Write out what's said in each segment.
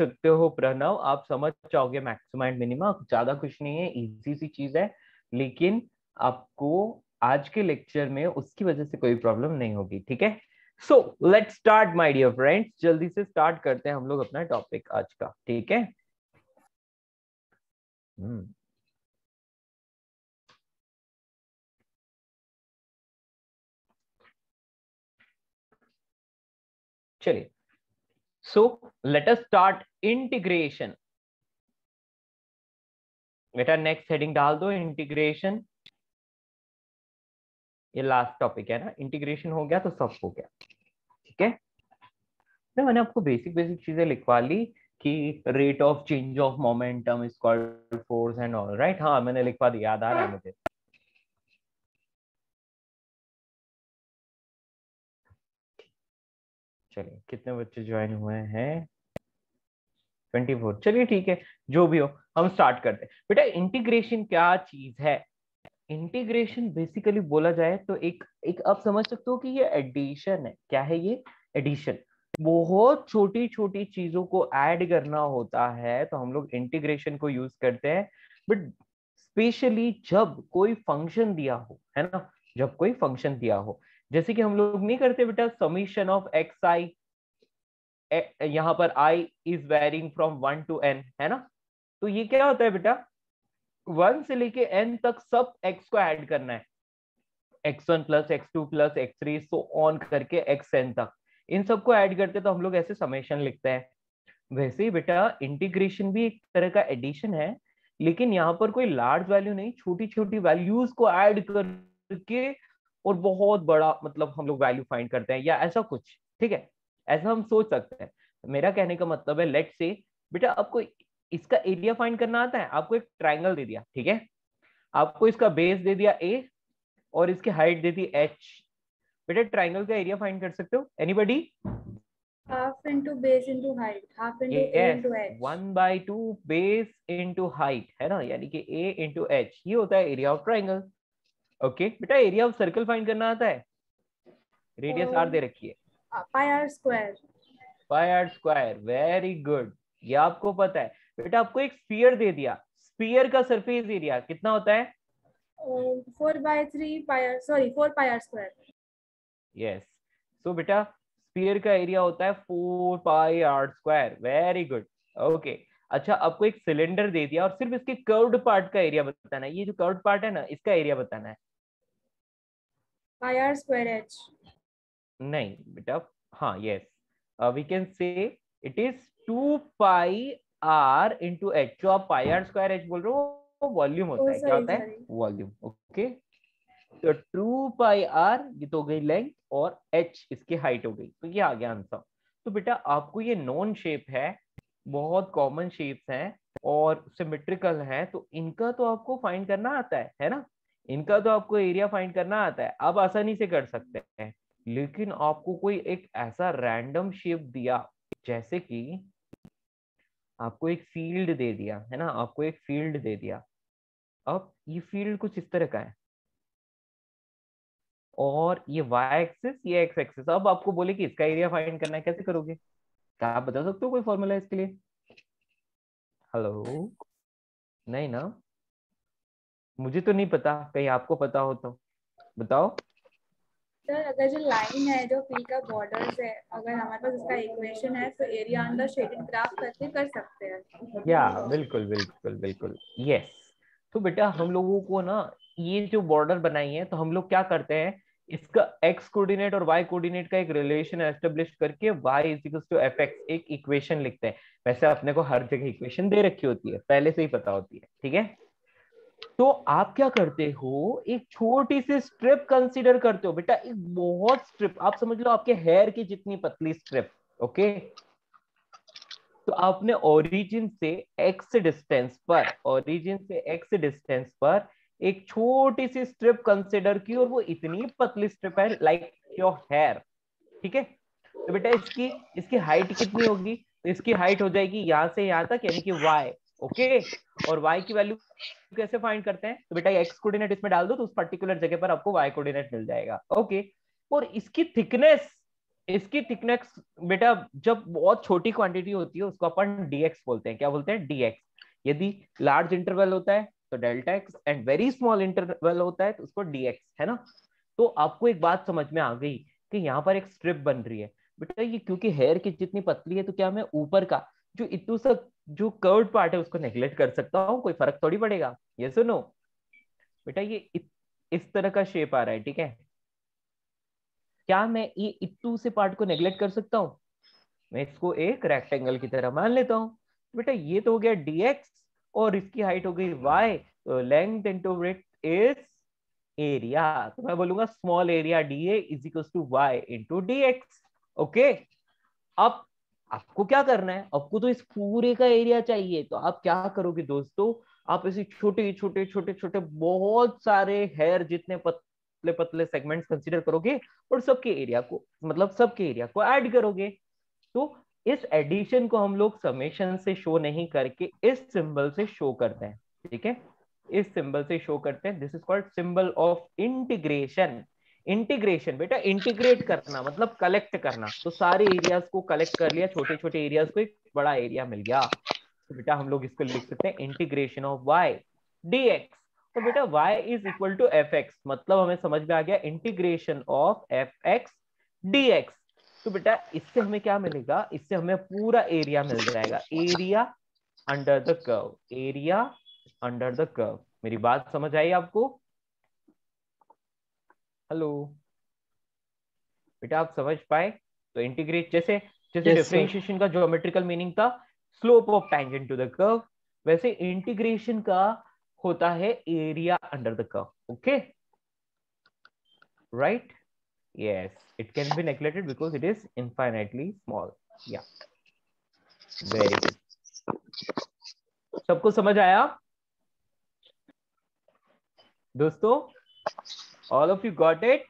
सकते हो प्रणव, आप समझ जाओगे मैक्सिमा एंड मिनिमा, ज्यादा कुछ नहीं है, इजी सी चीज है, लेकिन आपको आज के लेक्चर में उसकी वजह से कोई प्रॉब्लम नहीं होगी, ठीक है। So let's start my dear friends, जल्दी से स्टार्ट करते हैं हम लोग अपना टॉपिक आज का, ठीक है। चलिए, so let us start integration. बेटा नेक्स्ट हेडिंग डाल दो, इंटीग्रेशन। ये लास्ट टॉपिक है ना, इंटीग्रेशन हो गया तो सब हो गया, ठीक है ना। मैंने आपको बेसिक बेसिक चीजें लिखवा ली कि rate of change of momentum is called force and all, right. हाँ मैंने लिखवा दिया, याद आ रहा है मुझे। चलिए, कितने बच्चे ज्वाइन हुए हैं? 24। चलिए ठीक है, जो भी हो हम स्टार्ट करते हैं। बेटा इंटीग्रेशन क्या चीज है? इंटीग्रेशन बेसिकली बोला जाए तो एक एक आप समझ सकते हो कि ये एडिशन है। क्या है ये? एडिशन। बहुत छोटी छोटी चीजों को ऐड करना होता है तो हम लोग इंटीग्रेशन को यूज करते हैं। बट स्पेशली जब कोई फंक्शन दिया हो, है ना, जब कोई फंक्शन दिया हो, जैसे कि हम लोग नहीं करते बेटा समीशन ऑफ एक्स आई, यहाँ पर i is varying from 1 to n, है ना। तो ये क्या होता है बेटा, 1 से लेके n तक सब x को ऐड करना है, x1 plus x2 plus x3 so on करके xn तक, इन सबको ऐड करते तो हम लोग ऐसे समेशन लिखते हैं। वैसे ही बेटा इंटीग्रेशन भी एक तरह का एडिशन है, लेकिन यहाँ पर कोई लार्ज वैल्यू नहीं, छोटी छोटी वैल्यूज को ऐड करके और बहुत बड़ा मतलब हम लोग वैल्यू फाइंड करते हैं या ऐसा कुछ, ठीक है। ऐसा हम सोच सकते हैं। मेरा कहने का मतलब है, लेट्स से बेटा आपको इसका एरिया फाइंड करना आता है। आपको एक ट्राइंगल दे दिया, ठीक है, आपको इसका बेस दे दिया a और इसकी हाइट दे दी h। बेटा ट्राइंगल का एरिया फाइंड कर सकते हो anybody? Half into base into height, half into a yes, into h. 1/2 base into height, है ना, यानी कि a इंटू एच, ये होता है एरिया ऑफ ट्राइंगल। ओके बेटा, एरिया ऑफ सर्कल फाइंड करना आता है? रेडियस r दे रखी है, pi r square. Pi r square, very good, ये आपको पता है। बेटा आपको एक स्फीयर दे दिया, स्फीयर का सरफेस एरिया कितना होता है? 4/3 pi r, sorry 4 pi r square. Yes, so बेटा स्फीयर का एरिया होता है 4 pi r square, very good. Okay, अच्छा आपको एक सिलेंडर दे दिया और सिर्फ इसके कर्व्ड पार्ट का एरिया बताना है, ये जो कर्व्ड पार्ट है ना इसका एरिया बताना है। Pi r square h. नहीं बेटा, हाँ yes, we can say it is 2 pi r into h. जो आप पाई आर स्क्वायर एच बोल रहे हो वो वॉल्यूम होता ओ है, क्या सॉरी होता है? सॉरी। वॉल्यूम। ओके, तो 2 पाई आर ये तो हो गई लेंथ और h इसकी हाइट हो गई, तो ये आ गया आंसर। तो बेटा आपको ये नॉन शेप है, बहुत कॉमन शेप्स हैं और सिमेट्रिकल है, तो इनका तो आपको फाइंड करना आता है ना, इनका तो आपको एरिया फाइंड करना आता है, आप आसानी से कर सकते हैं। लेकिन आपको कोई एक ऐसा रैंडम शेप दिया, जैसे कि आपको एक फील्ड दे दिया, है ना, आपको एक फील्ड दे दिया, अब ये फील्ड कुछ इस तरह का है और ये वाई एक्सिस ये एक्स एक्सिस, अब आपको बोले कि इसका एरिया फाइंड करना है, कैसे करोगे? क्या आप बता सकते हो कोई फॉर्मूला इसके लिए? हेलो, नहीं ना, मुझे तो नहीं पता, कहीं आपको पता हो तो बताओ। सर अगर जो लाइन है जो फी का बॉर्डर्स है, अगर हमारे पास इसका इक्वेशन है तो area on the shaded graph करके कर सकते या हैं। बिल्कुल बिल्कुल बिल्कुल, यस। तो बेटा हम लोगों को ना ये जो बॉर्डर बनाई है, तो हम लोग क्या करते हैं, इसका एक्स कोऑर्डिनेट और वाई कोऑर्डिनेट का एक रिलेशन एस्टेब्लिश करके y is equal to f x एक इक्वेशन लिखते हैं। वैसे अपने को हर जगह इक्वेशन दे रखी होती है, पहले से ही पता होती है, ठीक है। तो आप क्या करते हो, एक छोटी सी स्ट्रिप कंसीडर करते हो बेटा, एक बहुत स्ट्रिप, आप समझ लो आपके हेयर की जितनी पतली स्ट्रिप। ओके, तो आपने ओरिजिन से एक्स डिस्टेंस पर, ओरिजिन से एक्स डिस्टेंस पर एक छोटी सी स्ट्रिप कंसीडर की और वो इतनी पतली स्ट्रिप है लाइक योर हेयर, ठीक है। तो बेटा इसकी इसकी हाइट कितनी होगी? तो इसकी हाइट हो जाएगी यहां से यहां तक, यानी कि y। ओके, और y की वैल्यू कैसे फाइंड करते हैं? तो बेटा एक्स कोऑर्डिनेट इसमें डाल दो तो उस पर्टिकुलर जगह पर आपको y कोऑर्डिनेट मिल जाएगा। ओके, और इसकी थिकनेस इसकी थिकनेस बेटा जब बहुत छोटी क्वांटिटी होती है उसको अपन dx बोलते हैं। क्या बोलते हैं? dx। यदि लार्ज इंटरवल होता है तो delta x, and very small interval होता है तो उसको dx, है ना। तो आपको एक बात समझ में आ गई कि यहाँ पर एक स्ट्रिप बन रही है बेटा। ये क्योंकि हेयर की जितनी पतली है तो क्या मैं ऊपर का जो इतू सा जो कर्व्ड पार्ट है उसको नेग्लेक्ट कर सकता हूँ? कोई फर्क थोड़ी पड़ेगा। ये सुनो बेटा, ये इस तरह का शेप आ रहा है, ठीक है। क्या मैं ये इतू से पार्ट को नेग्लेक्ट कर सकता हूँ? मैं इसको एक रेक्टेंगल की तरह मान लेता हूँ। बेटा ये तो हो गया dx और इसकी हाइट हो गई y, तो length into breadth is area. तो मैं बोलूंगा small area dA is equal to y into dx। Okay. अब आपको क्या करना है? आपको तो इस पूरे का एरिया चाहिए, तो आप क्या करोगे दोस्तों? आप ऐसे छोटे छोटे छोटे छोटे बहुत सारे हेयर जितने पतले पतले सेगमेंट्स कंसीडर करोगे और सबके एरिया को, मतलब सबके एरिया को ऐड करोगे। तो इस एडिशन को हम लोग समेशन से शो नहीं करके इस सिंबल से शो करते हैं, ठीक है। इस सिंबल से शो करते हैं। This is called symbol of integration. Integration बेटा इंटीग्रेट करना मतलब कलेक्ट करना। तो सारे एरियाज को कलेक्ट कर लिया, छोटे छोटे एरियाज को एक बड़ा एरिया मिल गया। तो बेटा हम लोग इसको लिख सकते हैं इंटीग्रेशन ऑफ y dx। तो बेटा y is equal to f x, मतलब हमें समझ में आ गया integration of f x dx। तो बेटा इससे हमें क्या मिलेगा? इससे हमें पूरा एरिया मिल जाएगा, area under the curve, area under the curve. मेरी बात समझ आई आपको? हेलो बेटा, आप समझ पाए? तो इंटीग्रेट जैसे जैसे यस सर। डिफरेंशिएशन का ज्योमेट्रिकल मीनिंग था slope of tangent to the curve, वैसे इंटीग्रेशन का होता है area under the curve. Okay, right? yes, it can be neglected because it is infinitely small. yeah, very good. सबको समझ आया दोस्तों? all of you got it?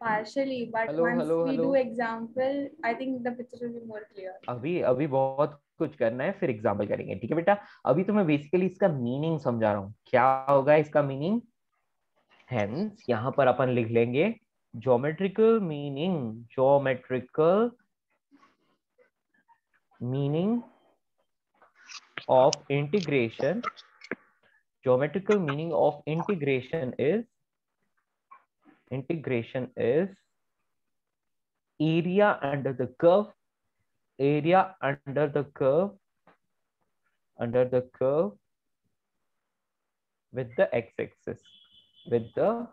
partially, but hello once hello we hello. do example, I think the picture will be more clear. अभी अभी बहुत कुछ करना है, फिर एग्जाम्पल करेंगे, ठीक है बेटा। अभी तो मैं बेसिकली इसका मीनिंग समझा रहा हूँ, क्या होगा इसका मीनिंग। हेंस यहाँ पर अपन लिख लेंगे geometrical meaning, geometrical meaning of integration. Geometrical meaning of integration is area under the curve, area under the curve with the x-axis, with the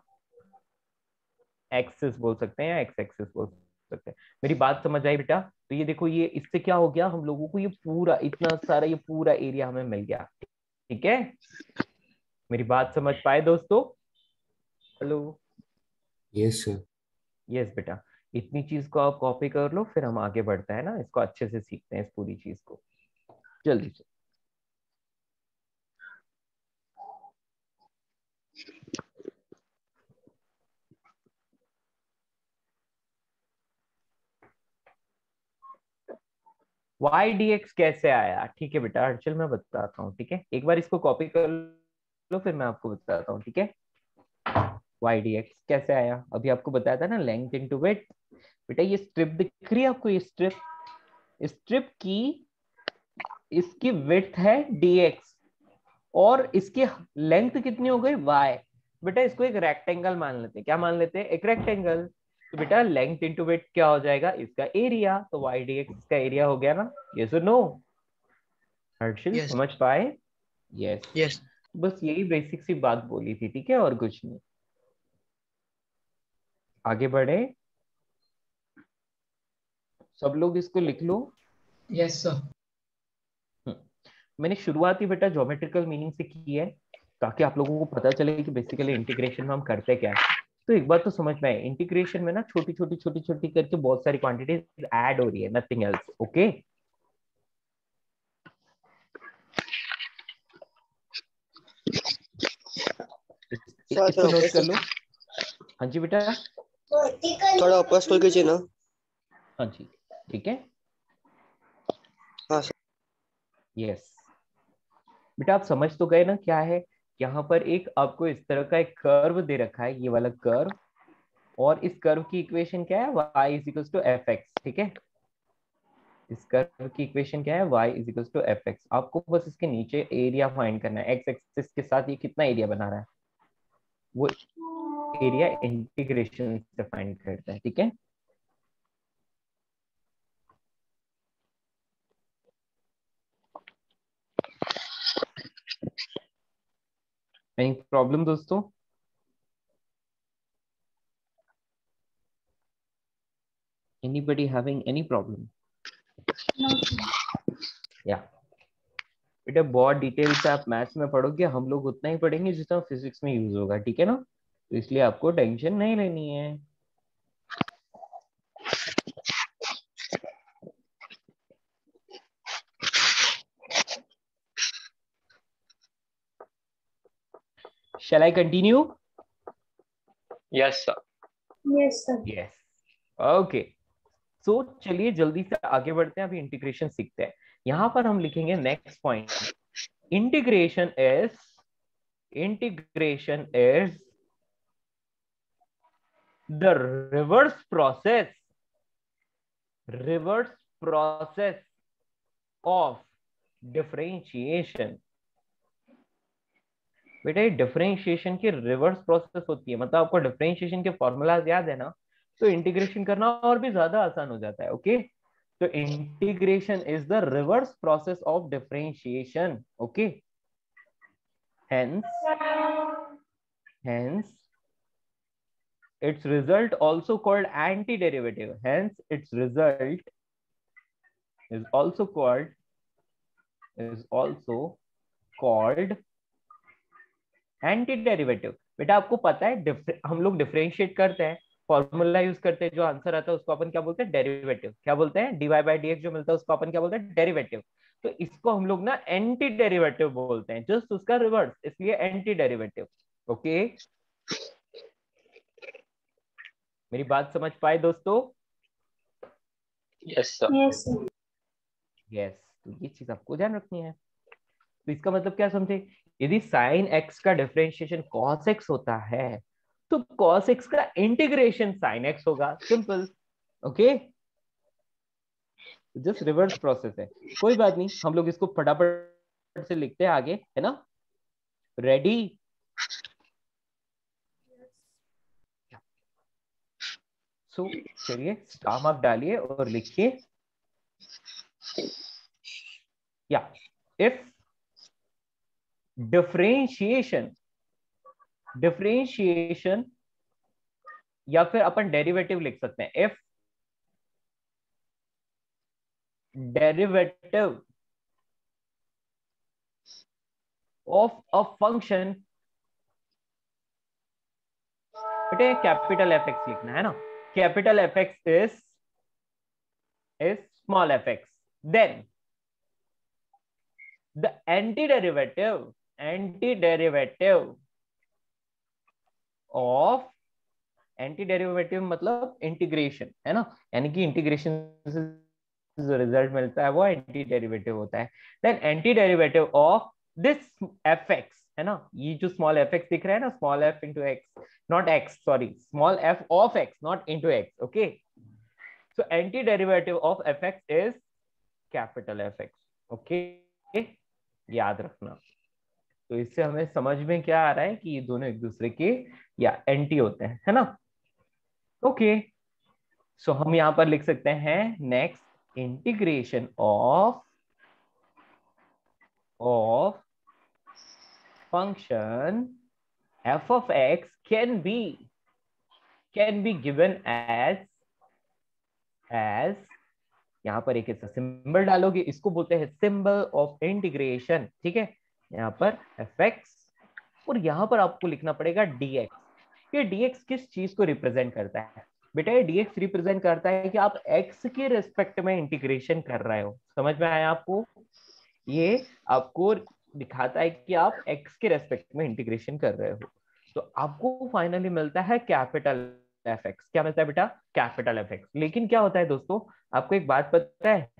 axis बोल सकते हैं या x-axis बोल सकते हैं। मेरी बात समझ आई बेटा? तो ये देखो, ये इससे क्या हो गया, हम लोगों को ये पूरा इतना सारा ये पूरा एरिया हमें मिल गया, ठीक है। मेरी बात समझ पाए दोस्तों? हेलो। Yes sir. यस बेटा, इतनी चीज को आप कॉपी कर लो, फिर हम आगे बढ़ते हैं ना, इसको अच्छे से सीखते हैं इस पूरी चीज को, जल्दी से। वाई डी एक्स कैसे आया? ठीक है बेटा, चल मैं बताता हूँ, ठीक है। एक बार इसको कॉपी कर लो, फिर मैं आपको बताता हूँ, ठीक है। वाई डी एक्स कैसे आया? अभी आपको बताया था ना, लेंथ इनटू विड्थ। बेटा ये स्ट्रिप दिख रही है आपको, ये स्ट्रिप, स्ट्रिप की इसकी विड्थ है dx और इसकी लेंथ कितनी हो गई y। बेटा इसको एक रेक्टेंगल मान लेते हैं, क्या मान लेते हैं? एक रेक्टेंगल। तो बेटा लेंथ इंटू विड्थ क्या हो जाएगा? इसका एरिया। तो y dx का एरिया हो गया ना, ये सो नो हर्षिल, यस समझ पाए? यस। यस बस यही बेसिक सी बात बोली थी, ठीक है, और कुछ नहीं। आगे बढ़े, सब लोग इसको लिख लो। Yes sir. मैंने शुरुआत ही बेटा ज्योमेट्रिकल मीनिंग से की है, ताकि आप लोगों को पता चले कि बेसिकली इंटीग्रेशन में हम करते क्या है। तो एक बात तो समझ में आए, इंटीग्रेशन में ना छोटी छोटी छोटी छोटी करके बहुत सारी क्वांटिटीज ऐड हो रही है, नथिंग एल्स। ओके, इसको नोट कर लो। हाँ जी बेटा, थोड़ा वापस खोल कीजिए ना। हाँ जी, ठीक है। हाँ सर। यस बेटा, आप समझ तो गए ना क्या है। यहाँ पर एक आपको इस तरह का एक कर्व दे रखा है, ये वाला कर्व, और इस कर्व की इक्वेशन क्या है, y is equal to f x, ठीक है। इस कर्व की इक्वेशन क्या है, y is equal to f x. आपको बस इसके नीचे एरिया फाइंड करना है, एक्स एक्सिस के साथ ये कितना एरिया बना रहा है, वो एरिया इंटीग्रेशन से फाइंड करता है, ठीक है। एनी प्रॉब्लम दोस्तों? Anybody having any problem? या बेटा बहुत डिटेल से आप मैथ्स में पढ़ोगे, हम लोग उतना ही पढ़ेंगे जितना फिजिक्स में यूज होगा, ठीक है ना। तो इसलिए आपको टेंशन नहीं लेनी है। Shall I continue? Yes, sir. Yes, sir. Yes. Okay. So चलिए जल्दी से आगे बढ़ते हैं, अभी इंटीग्रेशन सीखते हैं। यहां पर हम लिखेंगे next point, integration is the reverse process of differentiation। बेटा ये डिफरेंशिएशन की रिवर्स प्रोसेस होती है, मतलब आपको डिफरेंशिएशन के फॉर्मूलाज याद है ना, तो इंटीग्रेशन करना और भी ज्यादा आसान हो जाता है। ओके, तो integration is the reverse process of differentiation. Okay, hence its result also called antiderivative, hence its result is also called antiderivative। बेटा आपको पता है हम लोग डिफरेंशिएट करते हैं, फॉर्मूला यूज करते हैं, जो आंसर आता है उसको अपन क्या बोलते हैं, डेरिवेटिव। क्या बोलते हैं, dy बाई dx जो मिलता है उसको अपन क्या बोलते हैं, डेरिवेटिव। तो इसको हम लोग ना एंटी डेरिवेटिव बोलते हैं, जस्ट उसका रिवर्स, इसलिए एंटी डेरिवेटिव। ओके, मेरी बात समझ पाए दोस्तों? Yes, sir. Yes, sir. Yes, तो ये चीज आपको ध्यान रखनी है। तो इसका मतलब क्या समझे, यदि साइन एक्स का डिफरेंशिएशन कॉस एक्स होता है तो कॉस एक्स का इंटीग्रेशन साइन एक्स होगा, simple. Okay, just reverse process है, कोई बात नहीं, हम लोग इसको फटाफट से लिखते हैं आगे, है ना। रेडी? सो चलिए स्टार मार्क डालिए और लिखिए, या इफ डिफरेंशिएशन या फिर अपन डेरिवेटिव लिख सकते हैं, if derivative of a function, बेटे कैपिटल एफ एक्स लिखना है ना, capital F x is small f x, then the antiderivative of, antiderivative मतलब इंटीग्रेशन, है ना, यानी कि इंटीग्रेशन से जो रिजल्ट मिलता है वो एंटीडेरिवेटिव होता है। Then antiderivative of this f x, है ना, ये जो स्मॉल एफ एक्स दिख रहा है ना, small F into x, not x, sorry, small F of x, not into x. Okay, so antiderivative of f x is capital F x. Okay, याद रखना। तो इससे हमें समझ में क्या आ रहा है कि ये दोनों एक दूसरे के या एंटी होते हैं, है ना। ओके, सो हम यहां पर लिख सकते हैं next, integration of function f of x can be given as यहां पर एक ऐसा सिंबल डालोगे, इसको बोलते हैं सिंबल ऑफ इंटीग्रेशन, ठीक है। यहाँ पर fx और यहाँ पर आपको लिखना पड़ेगा dx। ये dx किस चीज को रिप्रेजेंट करता है बेटा, ये dx रिप्रेजेंट करता है कि आप x के रेस्पेक्ट में इंटीग्रेशन कर रहे हो। समझ में आया आपको? ये आपको दिखाता है कि आप x के रेस्पेक्ट में इंटीग्रेशन कर रहे हो, तो आपको फाइनली मिलता है कैपिटल एफ एक्स। क्या मिलता है बेटा? Capital F x. लेकिन क्या होता है दोस्तों, आपको एक बात पता है,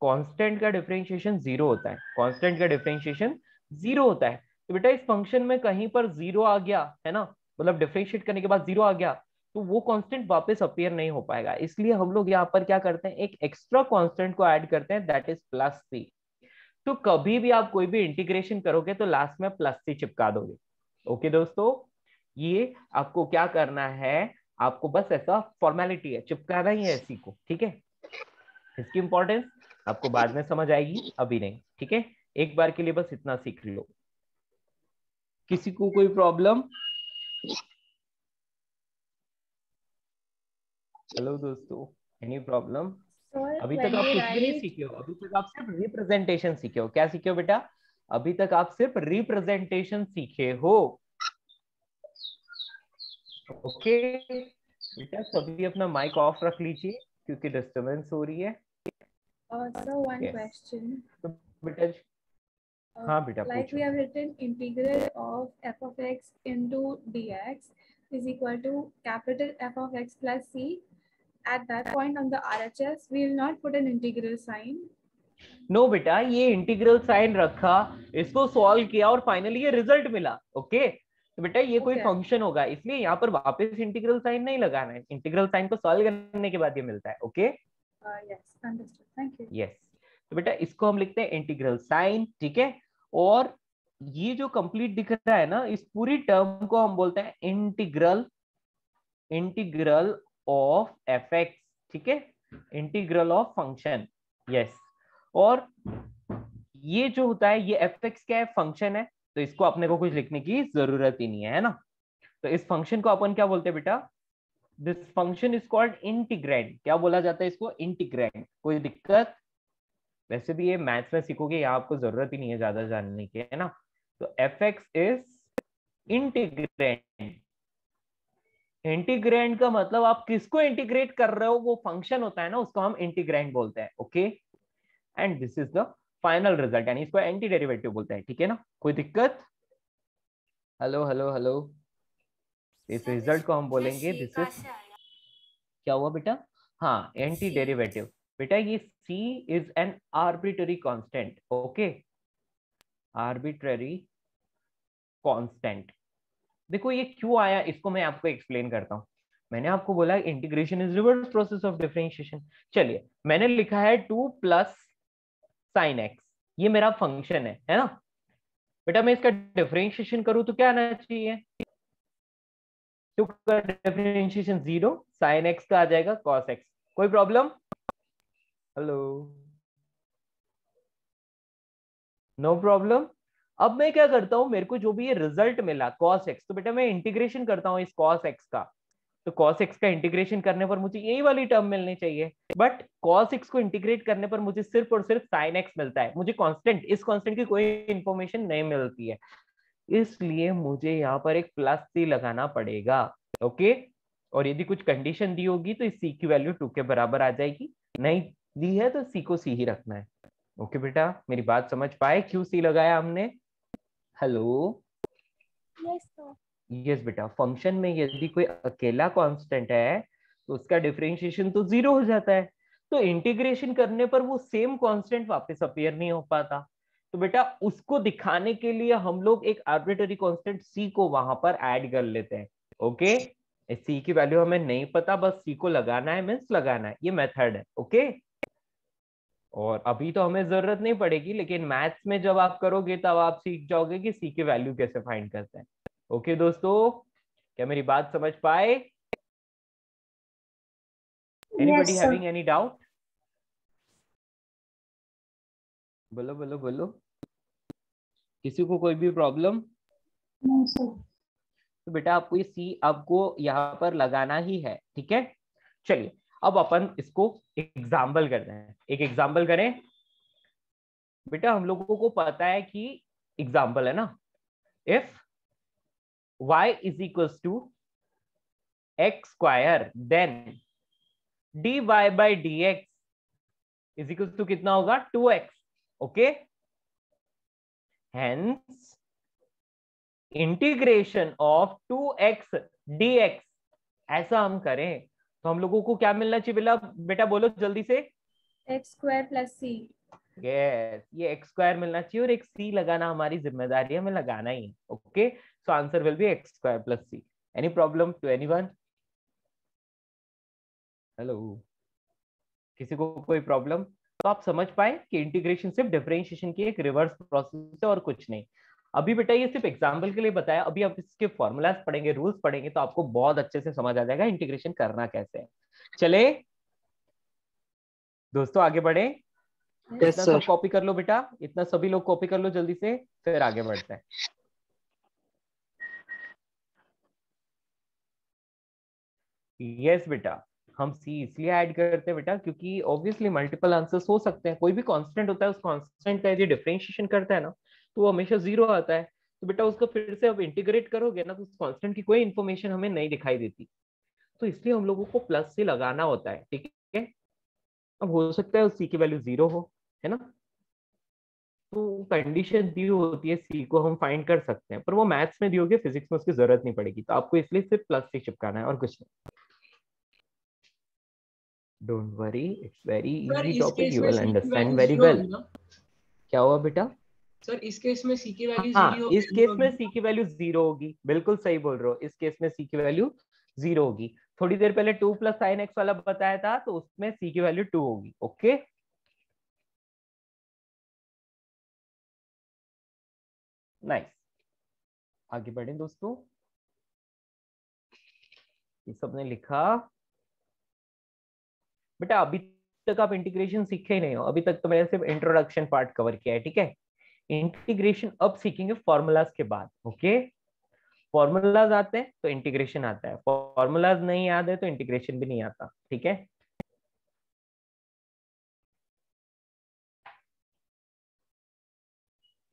कांस्टेंट का डिफरेंशिएशन जीरो होता है, कांस्टेंट का डिफरेंशिएशन जीरो होता है। तो बेटा इस फंक्शन में कहीं पर जीरो आ गया है ना, मतलब डिफरेंशिएट करने के बाद जीरो आ गया, तो वो कांस्टेंट वापस अपीयर नहीं हो पाएगा। इसलिए हम लोग यहाँ पर क्या करते हैं, एक एक्स्ट्रा कांस्टेंट को ऐड करते हैं, दैट इज प्लस सी। तो कभी भी आप कोई भी इंटीग्रेशन करोगे तो लास्ट में प्लस सी चिपका दोगे। ओके दोस्तों, ये आपको क्या करना है, आपको बस ऐसा फॉर्मेलिटी है, चिपकाना ही है सी को, ठीक है। इसकी इंपॉर्टेंस आपको बाद में समझ आएगी, अभी नहीं, ठीक है। एक बार के लिए बस इतना सीख लो। किसी को कोई प्रॉब्लम? हेलो दोस्तों, एनी प्रॉब्लम? अभी तक आप कुछ भी नहीं सीखे हो, अभी तक आप सिर्फ रिप्रेजेंटेशन सीखे हो। क्या सीखे हो बेटा? अभी तक आप सिर्फ रिप्रेजेंटेशन सीखे हो। ओके बेटा, सभी अपना माइक ऑफ रख लीजिए क्योंकि डिस्टरबेंस हो रही है। So one question. तो बेटा हाँ बेटा Like पूछो। we have written integral of f of x into dx is equal to capital F of x plus c. At that point on the RHS, we will not put an integral sign. No बेटा, ये integral sign रखा, इसको solve किया और finally ये result मिला। Okay तो बेटा ये कोई फंक्शन होगा, इसलिए यहाँ पर वापस इंटीग्रल साइन नहीं लगाना है, इंटीग्रल साइन को सॉल्व करने के बाद ये मिलता है। Okay Yes, understood. Thank you. Yes, तो बेटा इसको हम लिखते हैं इंटीग्रल साइन, ठीक है। और ये जो कंप्लीट दिख रहा है ना, इस पूरी टर्म को हम बोलते हैं इंटीग्रल ऑफ एफ एक्स, ठीक है, इंटीग्रल ऑफ फंक्शन। यस, और ये जो होता है, ये एफ एक्स क्या है, फंक्शन है, तो इसको अपने को कुछ लिखने की जरूरत ही नहीं है ना। तो इस फंक्शन को अपन क्या बोलते हैं बेटा? This function is called integrand. क्या बोला जाता है इसको? इंटीग्रैंड। कोई दिक्कत? वैसे भी ये मैथ्स में सीखोगे, यहाँ आपको जरूरत ही नहीं है ज्यादा जानने की, है ना। तो F x is integrand. Integrand का मतलब आप किसको इंटीग्रेट कर रहे हो, वो फंक्शन होता है ना, उसको हम इंटीग्रैंड बोलते हैं। Okay, and this is the final result, यानी इसको एंटी डेरिवेटिव बोलते हैं, ठीक है ना। कोई दिक्कत? हेलो हेलो हेलो, इस रिजल्ट को हम बोलेंगे दिस इज, क्या हुआ बेटा? हाँ, एंटी डेरिवेटिव। बेटा ये c is an arbitrary constant. Okay, arbitrary constant. देखो ये क्यों आया, इसको मैं आपको एक्सप्लेन करता हूँ। मैंने आपको बोला integration is reverse process of differentiation. चलिए, मैंने लिखा है 2 प्लस साइन एक्स, ये मेरा फंक्शन है ना बेटा। मैं इसका डिफरेंशिएशन करूं तो क्या आना चाहिए? 2 का डिफरेंशिएशन 0, साइन एक्स का आ जाएगा कॉस एक्स। कोई प्रॉब्लम? Hello, no problem. अब मैं क्या करता हूं, मेरे को जो भी ये रिजल्ट मिला cos x, तो बेटा मैं इंटीग्रेशन करता हूं इस cos x का। तो cos x का इंटीग्रेशन करने पर मुझे यही वाली टर्म मिलनी चाहिए, बट cos x को इंटीग्रेट करने पर मुझे सिर्फ और सिर्फ sin x मिलता है। मुझे कांस्टेंट, इस कांस्टेंट की कोई इंफॉर्मेशन नहीं मिलती है, इसलिए मुझे यहाँ पर एक प्लस सी लगाना पड़ेगा। ओके, और यदि कुछ कंडीशन दी होगी तो इस c की वैल्यू 2 के बराबर आ जाएगी, नहीं दी है तो c को c ही रखना है। ओके बेटा, मेरी बात समझ पाए क्यों सी लगाया हमने? Hello, Yes, sir. यस बेटा, फंक्शन में यदि कोई अकेला कांस्टेंट है तो उसका डिफरेंशिएशन तो 0 हो जाता है, तो इंटीग्रेशन करने पर वो सेम कांस्टेंट वापस अपीयर नहीं हो पाता। तो बेटा उसको दिखाने के लिए हम लोग एक आर्बिट्ररी कांस्टेंट c को वहां पर ऐड कर लेते हैं। ओके, c की वैल्यू हमें नहीं पता, बस c को लगाना है, मीन्स लगाना है, ये मेथड है। ओके, और अभी तो हमें जरूरत नहीं पड़ेगी, लेकिन मैथ्स में जब आप करोगे तब आप सीख जाओगे कि सी की वैल्यू कैसे फाइंड करते हैं। ओके दोस्तों, क्या मेरी बात समझ पाए? Anybody having any doubt? बोलो बोलो बोलो, किसी को कोई भी प्रॉब्लम? तो बेटा आपको ये सी आपको यहाँ पर लगाना ही है, ठीक है। चलिए अब अपन इसको एग्जाम्पल करते हैं, एक एग्जाम्पल करें। बेटा हम लोगों को पता है कि एग्जाम्पल है ना, if y is equals to x square, then dy by dx is equals to कितना होगा? 2x. Okay, hence integration of 2x dx ऐसा हम करें तो हम लोगों को क्या मिलना चाहिए? बेटा बोलो जल्दी से। X square plus c. Yes, ये x स्क्वायर मिलना चाहिए और एक c लगाना हमारी जिम्मेदारी है, हमें लगाना ही। Okay, so answer will be x square plus c। Any problem to anyone? Hello, किसी को कोई प्रॉब्लम? तो आप समझ पाए कि इंटीग्रेशन सिर्फ डिफरेंशिएशन की एक रिवर्स प्रोसेस है और कुछ नहीं। अभी बेटा ये सिर्फ एग्जाम्पल के लिए बताया, अभी आप इसके फॉर्मूलाज पढ़ेंगे, रूल्स पढ़ेंगे, तो आपको बहुत अच्छे से समझ आ जाएगा इंटीग्रेशन करना कैसे है। चले दोस्तों आगे बढ़े। यस इतना सर। सब कॉपी कर लो बेटा, इतना सभी लोग कॉपी कर लो जल्दी से, फिर आगे बढ़ते हैं। यस बेटा, हम सी इसलिए ऐड करते हैं बेटा क्योंकि ऑब्वियसली मल्टीपल आंसर्स हो सकते हैं। कोई भी कांस्टेंट होता है, उस कांस्टेंट का यदि डिफरेंशिएशन करता है ना तो वो हमेशा जीरो आता है। तो बेटा उसको फिर से अब इंटीग्रेट करोगे ना तो उस कांस्टेंट की कोई इन्फॉर्मेशन हमें नहीं दिखाई देती, तो इसलिए हम लोगों को प्लस से लगाना होता है। ठीक है, अब हो सकता है उस सी की वैल्यू जीरो हो, है ना, तो कंडीशन दी होती है सी को हम फाइंड कर सकते हैं, पर वो मैथ्स में दी होगी, फिजिक्स में उसकी जरूरत नहीं पड़ेगी, तो आपको इसलिए सिर्फ प्लस से चिपकाना है और कुछ नहीं। Don't worry, it's very sir easy इस टॉपिक, केस यू में विल सी की understand value very zero well. होगी ना? क्या हुआ बेटा? सर इस केस में सी की वैल्यू हाँ, जीरो इस केस में होगी। सी की वैल्यू जीरो होगी, बिल्कुल सही बोल रहे हो, इस केस में सी की वैल्यू जीरो होगी। थोड़ी देर पहले 2 + sin x वाला बताया था, तो उसमें सी की वैल्यू 2 होगी। ओके, नाइस, आगे बढ़े दोस्तों। ये सबने लिखा बेटा? अभी तक आप इंटीग्रेशन सीखे ही नहीं हो, अभी तक तो मैंने सिर्फ इंट्रोडक्शन पार्ट कवर किया है। ठीक है, इंटीग्रेशन अब सीखेंगे फॉर्मूलाज के बाद। ओके, फॉर्मूलाज आते हैं तो इंटीग्रेशन आता है, फॉर्मूलाज नहीं याद है तो इंटीग्रेशन भी नहीं आता। ठीक है,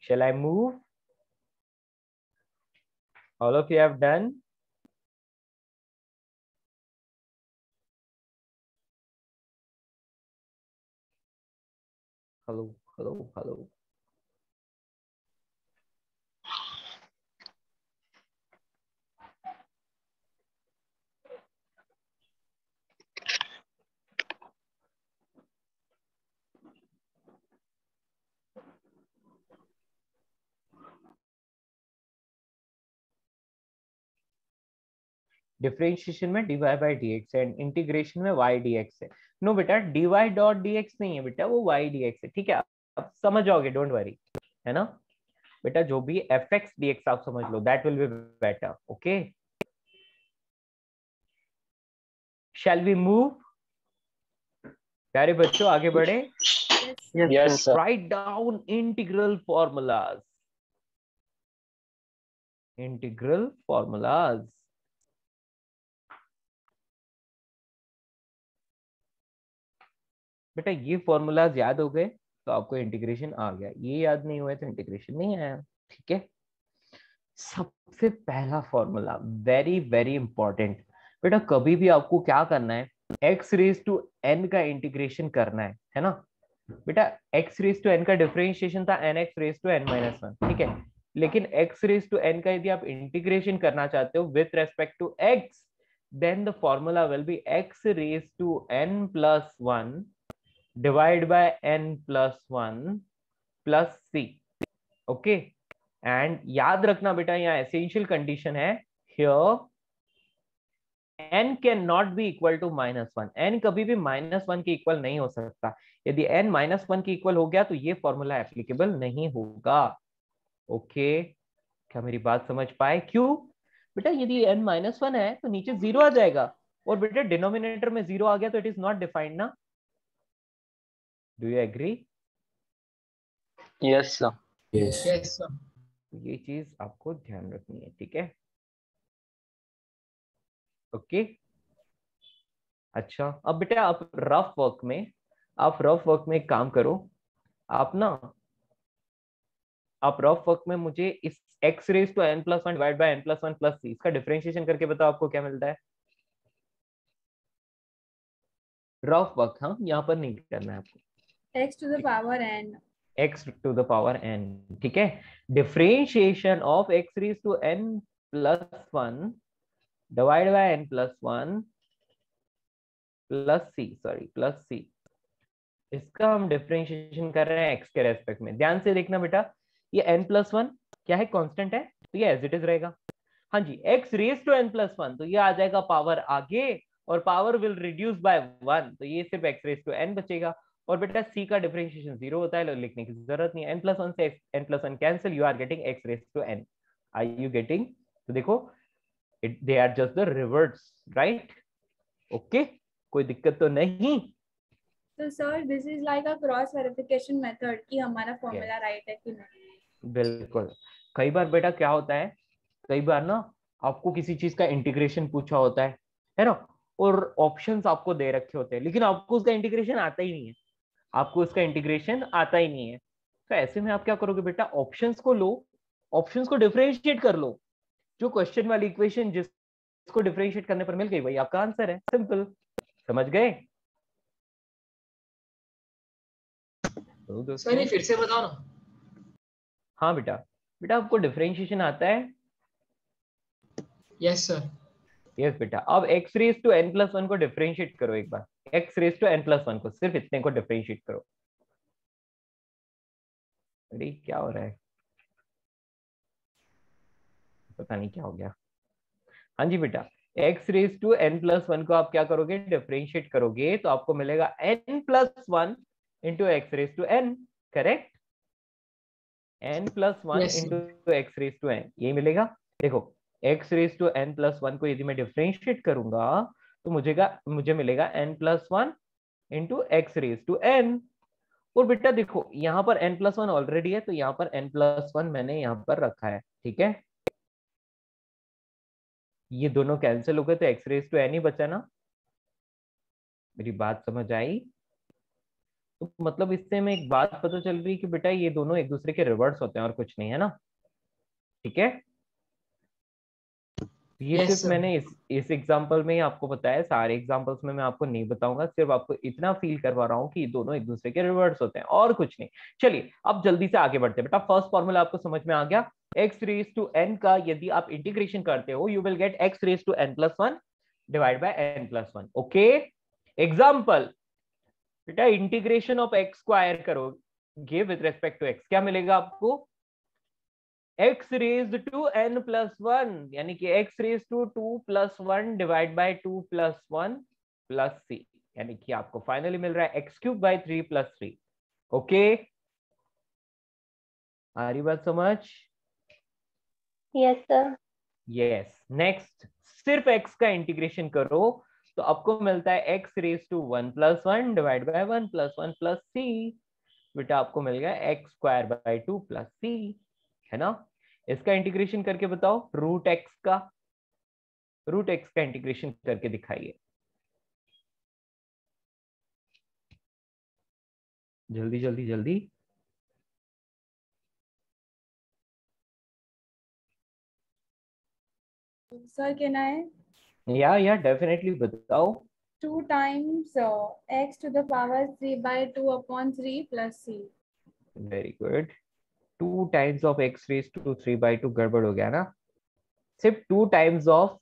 shall I move? All of you have done? Hello, hello, hello. Differentiation में dy बाई dx है, इंटीग्रेशन में y dx है। नो बेटा, dy डॉट dx नहीं है बेटा, वो y dx है। ठीक है, आप समझ जाओगे, डोंट वरी, है ना बेटा। जो भी fx dx आप समझ लो, that will be better. Okay, shall we move? प्यारे बच्चों आगे बढ़े। Yes sir. Right down integral formulas, integral formulas. बेटा ये फॉर्मूलाज याद हो गए तो आपको इंटीग्रेशन आ गया, ये याद नहीं हुआ तो इंटीग्रेशन नहीं आया। ठीक है, सबसे पहला फॉर्मूला वेरी वेरी इंपॉर्टेंट बेटा, कभी भी आपको क्या करना है, x रेज टू n का इंटीग्रेशन करना है ना बेटा। x रेज टू n का डिफरेंशिएशन था nx रेज टू n-1। ठीक है, लेकिन x रेज टू n का यदि आप इंटीग्रेशन करना चाहते हो with respect to x, then the formula will be x raised to n+1 divide by n+1 plus c। Okay, and याद रखना बेटा, यहाँ एसेंशियल कंडीशन है, here n can not be equal to -1। n कभी भी -1 के इक्वल नहीं हो सकता। यदि n -1 के इक्वल हो गया तो ये फॉर्मूला एप्लीकेबल नहीं होगा। ओके, क्या मेरी बात समझ पाए? क्यों बेटा? यदि n -1 है तो नीचे 0 आ जाएगा, और बेटा डिनोमिनेटर में 0 आ गया तो इट इज नॉट डिफाइंड ना। Do you agree? Yes sir. Yes. Yes sir. ये चीज आपको ध्यान रखनी है। ठीक है, ओके। अच्छा, अब बेटा आप रफ वर्क में एक काम करो, आप ना, आप रफ वर्क में मुझे इस x raise to n+1 divide by n+1 plus c इसका डिफरेंशिएशन करके बताओ आपको क्या मिलता है। रफ वर्क, हाँ, यहाँ पर नहीं करना है आपको। x to the power n. x to the power n, ठीक है। Differentiation of x raise to n+1 divide by n+1 plus c, इसका हम डिफरेंशिएशन कर रहे हैं x के रेस्पेक्ट में। ध्यान से देखना बेटा, ये n+1 क्या है, कांस्टेंट है, तो ये एज इट इज रहेगा। हाँ जी, x रेज टू n+1 तो ये आ जाएगा पावर आगे, और पावर विल रिड्यूस बाय 1, तो ये सिर्फ x रेज टू n बचेगा। और बेटा c का डिफरेंशिएशन 0 होता है, लिखने की जरूरत नहीं है। n+1 से n+1 cancel, you are getting x raise to n। Are you getting? तो देखो they are just the reverts, right? Okay, कोई दिक्कत तो नहीं? तो sir this is like a cross verification method कि हमारा फॉर्मूला राइट है कि नहीं। बिल्कुल। कई बार बेटा क्या होता है, कई बार ना आपको किसी चीज का इंटीग्रेशन पूछा होता है ना, और ऑप्शंस आपको दे रखे होते हैं, लेकिन आपको उसका इंटीग्रेशन आता ही नहीं है, आपको उसका इंटीग्रेशन आता ही नहीं है। तो ऐसे में आप क्या करोगे बेटा, ऑप्शंस को लो, ऑप्शंस को डिफरेंशिएट कर लो। जो क्वेश्चन वाली इक्वेशन जिसको डिफरेंशिएट करने पर मिल गई, वही आपका आंसर है। सिंपल, समझ गए? तो सर ये फिर से बताओ ना। हाँ बेटा, बेटा आपको डिफरेंशिएशन आता है? Yes sir. यस बेटा। अब x रेज टू n+1 को डिफरेंशिएट करो एक बार, x रेज टू n+1 को, सिर्फ इतने को डिफरेंशिएट करो। अरे क्या हो रहा है, पता नहीं क्या हो गया। हाँ जी बेटा, x रेज टू n+1 को आप क्या करोगे, डिफरेंशिएट करोगे, तो आपको मिलेगा n+1 into x raise to n, correct? n+1 Yes, sir. Into x raise to n, यही मिलेगा। देखो x रेज टू n+1 को यदि मैं डिफरेंशिएट करूंगा तो मुझे मिलेगा n+1 into x raise to n। और बेटा देखो यहाँ पर n+1 ऑलरेडी है, तो यहाँ पर n+1 मैंने यहाँ पर रखा है, ठीक है? ये दोनों कैंसिल हो गए, तो एक्स रेज टू n ही बचा ना। मेरी बात समझ आई? तो मतलब इससे हमें एक बात पता चल रही है कि बेटा ये दोनों एक दूसरे के रिवर्स होते हैं और कुछ नहीं, है ना? ठीक है, ये Yes, सिर्फ sir. मैंने इस एग्जांपल में ही आपको बताया, सारे एग्जांपल्स में मैं आपको नहीं बताऊंगा, सिर्फ आपको इतना फील करवा रहा हूँ कि ये दोनों एक दूसरे के रिवर्स होते हैं और कुछ नहीं। चलिए अब जल्दी से आगे बढ़ते हैं। बेटा फर्स्ट फॉर्मूला आपको समझ में आ गया, x रेज टू n का यदि आप इंटीग्रेशन करते हो, you will get x raise to n+1 divide by n+1। Okay, example, बेटा इंटीग्रेशन ऑफ x स्क्वायर करोगे विद रेस्पेक्ट टू x, क्या मिलेगा आपको? x रेज टू n+1, यानी कि x raise to 2+1 divide by 2+1 plus c, यानी कि आपको फाइनली मिल रहा है x³ / 3+3। ओके, आ रही बात समझ? Yes sir. यस। नेक्स्ट, सिर्फ x का इंटीग्रेशन करो तो आपको मिलता है x raise to 1+1 divide by 1+1 plus c। बेटा आपको मिल गया x² / 2 प्लस c, है ना? इसका इंटीग्रेशन करके बताओ, रूट एक्स का इंटीग्रेशन करके दिखाइए जल्दी जल्दी जल्दी। सर कहना है या डेफिनेटली बताओ। 2 times x to the power 3/2/3 plus c। Very good. 2 times of x raise to 3/2 गड़बड़ हो गया ना, सिर्फ 2 times of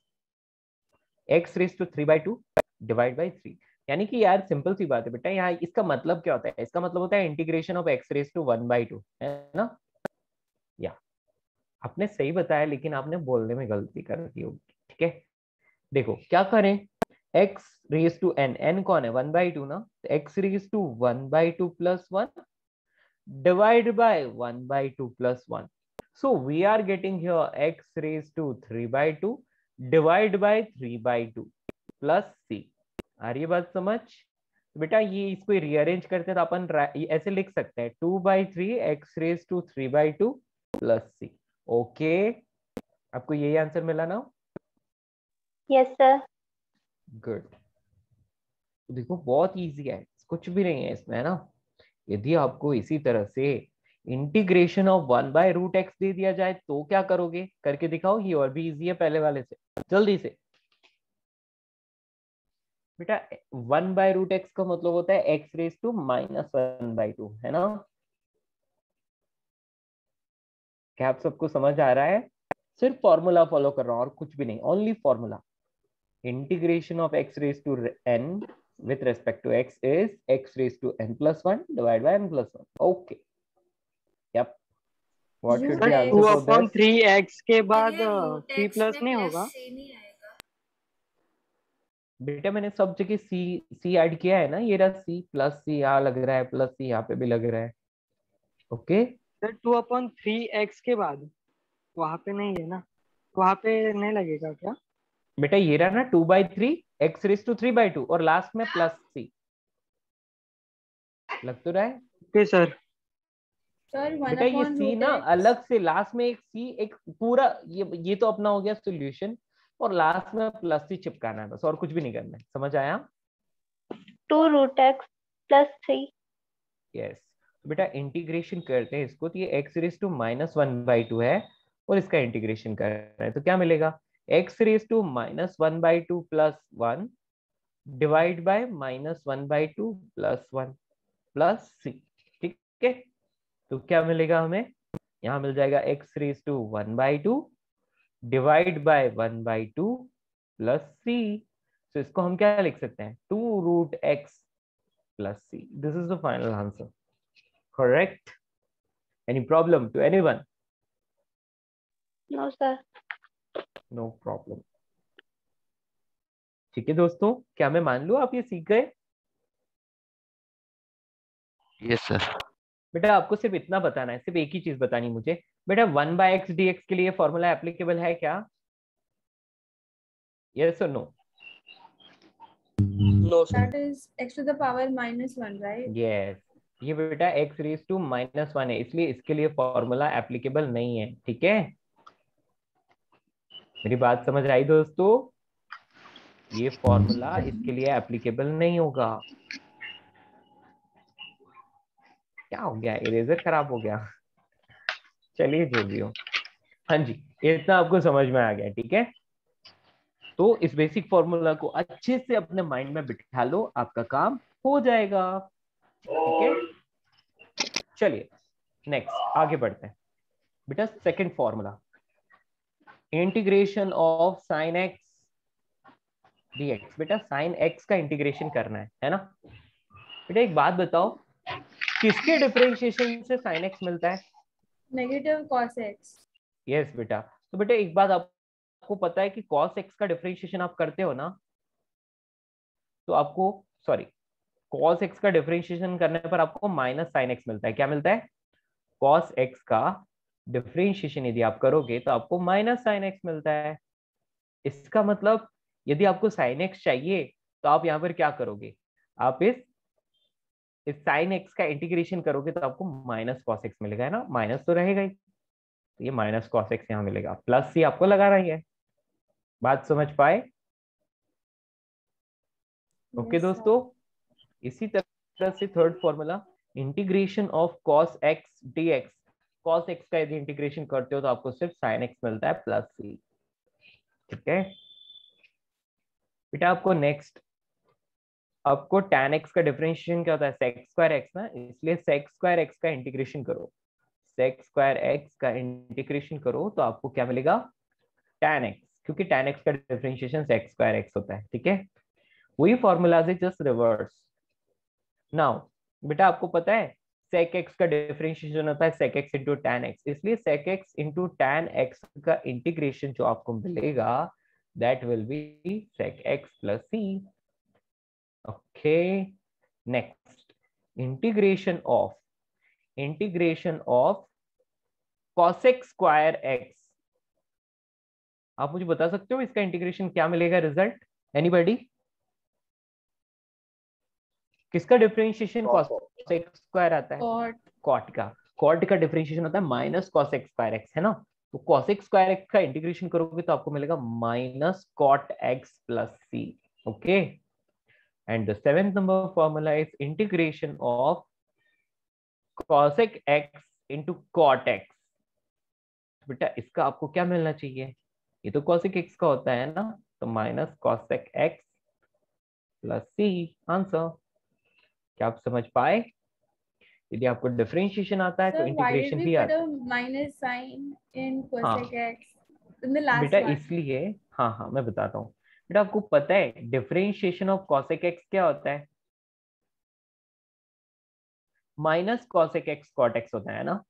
x raise to 3/2 divide by 3, यानी कि यार सिंपल सी बात है बेटा, यहाँ इसका मतलब क्या होता है? इसका मतलब होता है integration of x raise to 1/2, है ना? या आपने सही बताया, लेकिन आपने बोलने में गलती कर दी होगी, ठीक है? देखो क्या करें, x raise to n, n कौन है? 1/2 ना, तो x raise to 1/2 plus 1 divide by 1/2 plus 1। So we are getting here x raised to 3/2 divide by 3/2 plus c। आ रही है बात समझ? बेटा ये इसको रीअरेंज करते तो अपन ऐसे लिख सकते हैं 2/3 x raised to 3/2 plus c। Okay, आपको यही आंसर मिला ना? Yes sir. गुड। देखो बहुत इजी है, कुछ भी नहीं है इसमें, है ना? यदि आपको इसी तरह से इंटीग्रेशन ऑफ 1/√x दे दिया जाए तो क्या करोगे, करके दिखाओ, ये और भी इजी है पहले वाले से, जल्दी से। बेटा 1/√x का मतलब होता है x रेज टू -1/2, है ना? क्या आप सबको समझ आ रहा है? सिर्फ फॉर्मूला फॉलो कर रहा हूं और कुछ भी नहीं, only formula. Integration of x raise to n with respect to x is x raised to n+1 divided by n+1. Okay. Yep. What should be answer for this? 2/3x के बाद 3+ नहीं होगा? बेटा मैंने सब जगह सी ऐड किया है ना, ये रहा सी, प्लस सी यहाँ लग रहा है, प्लस सी यहाँ पे भी लग रहा है। ओके सर 2/3x के बाद वहां पे नहीं है ना, वहां पे नहीं लगेगा क्या? बेटा ये रहा ना 2/3 x⁻³ और लास्ट में प्लस सी, लग तो रहा है। Okay sir. सर बेटा ये सी ना अलग से लास्ट में एक सी, एक पूरा ये तो अपना हो गया सॉल्यूशन, और लास्ट में प्लस सी चिपकाना है बस, और कुछ भी नहीं करना है। समझ आया? 2√x + 3। यस बेटा इंटीग्रेशन करते हैं इसको, तो ये x⁻⁻1/2 है और इसका इंटीग्रेशन कर रहे हैं, तो क्या मिलेगा? x⁻⁻1/2 + 1 डिवाइड बाय -1/2 + 1 प्लस सी। ठीक है, तो क्या मिलेगा हमें? यहाँ मिल जाएगा x⁻1/2 डिवाइड बाय 1/2 प्लस सी। तो इसको हम क्या लिख सकते हैं? 2√x + c। This is the final answer. Correct? Any problem to anyone? No sir. No problem. ठीक है दोस्तों, क्या मैं मान लूं आप ये सीख गए? Yes sir. बेटा आपको सिर्फ इतना बताना है, सिर्फ एक ही चीज बतानी मुझे। बेटा 1/x dx के लिए फॉर्मूला एप्लीकेबल है क्या? यस और no? No, sir. That is x⁻⁻1, right? Yes, ये बेटा x⁻⁻1 है, इसलिए इसके लिए फॉर्मूला एप्लीकेबल नहीं है। ठीक है, मेरी बात समझ आई दोस्तों? ये फॉर्मूला इसके लिए एप्लीकेबल नहीं होगा। क्या हो गया? इरेजर खराब हो गया? चलिए जो भी हो। हाँ जी, इतना आपको समझ में आ गया। ठीक है, तो इस बेसिक फॉर्मूला को अच्छे से अपने माइंड में बिठा लो, आपका काम हो जाएगा। ठीक है, चलिए नेक्स्ट आगे बढ़ते हैं। बेटा second formula, integration of sine x dx। बेटा साइन एक्स का इंटीग्रेशन करना है ना? बेटा एक बात बताओ, किसके डिफरेंशिएशन से साइन एक्स मिलता है? -cos x। यस बेटा, तो बेटा एक बात आपको पता है कि cos x का डिफरेंशिएशन आप करते हो ना, तो आपको सॉरी cos x का डिफरेंशिएशन करने पर आपको -sin x मिलता है। क्या मिलता है? cos x का डिफरेंशिएशन यदि आप करोगे तो आपको -sin x मिलता है। इसका मतलब यदि आपको sin x चाहिए तो आप यहाँ पर क्या करोगे? आप इस sin x का इंटीग्रेशन करोगे तो आपको -cos x मिलेगा, है ना? माइनस तो रहेगा ही, तो ये -cos x यहाँ मिलेगा, प्लस सी आपको लगा रही है। बात समझ पाए? Okay Yes, sir. दोस्तों, इसी तरह से third formula, integration of cos x dx। cos x का यदि इंटीग्रेशन करते हो तो आपको सिर्फ sin x मिलता है प्लस सी। ठीक है बेटा, आपको नेक्स्ट, आपको tan x का डिफरेंशिएशन क्या होता है? sec² x ना, इसलिए sec² x का इंटीग्रेशन करो। sec² x का इंटीग्रेशन करो तो आपको क्या मिलेगा? tan x, क्योंकि tan x का डिफरेंशिएशन sec² x होता है। ठीक है, वही फॉर्मूला से जस्ट रिवर्स। नाउ बेटा आपको पता है sec x का डिफरेंशिएशन होता है sec x into tan x, इसलिए sec x into tan x का इंटीग्रेशन जो आपको मिलेगा that will B sec x plus c। Okay, next, integration of cosec² x। आप मुझे बता सकते हो इसका इंटीग्रेशन क्या मिलेगा रिजल्ट? एनीबॉडी? किसका डिफरेंशिएशन cosec² आता है? Cot। कॉट का डिफरेंशिएशन होता है -cosec² x, है ना? तो cosec² x का इंटीग्रेशन करोगे तो आपको मिलेगा -cot x plus c। Okay, and the seventh number formula is integration of cosec x into cot x। बेटा इसका आपको क्या मिलना चाहिए? ये तो cosec x का होता है ना, तो -cosec x plus c answer. क्या आप समझ पाए? यदि आपको डिफरेंशिएशन आता है तो Sir, why did integration we भी put आता है। a minus sign in हाँ cosec x in the last बेटा one? इसलिए, हाँ हाँ मैं बताता हूँ। बेटा आपको पता है डिफरेंशिएशन ऑफ cosec x क्या होता है? -cosec x cot x होता है ना?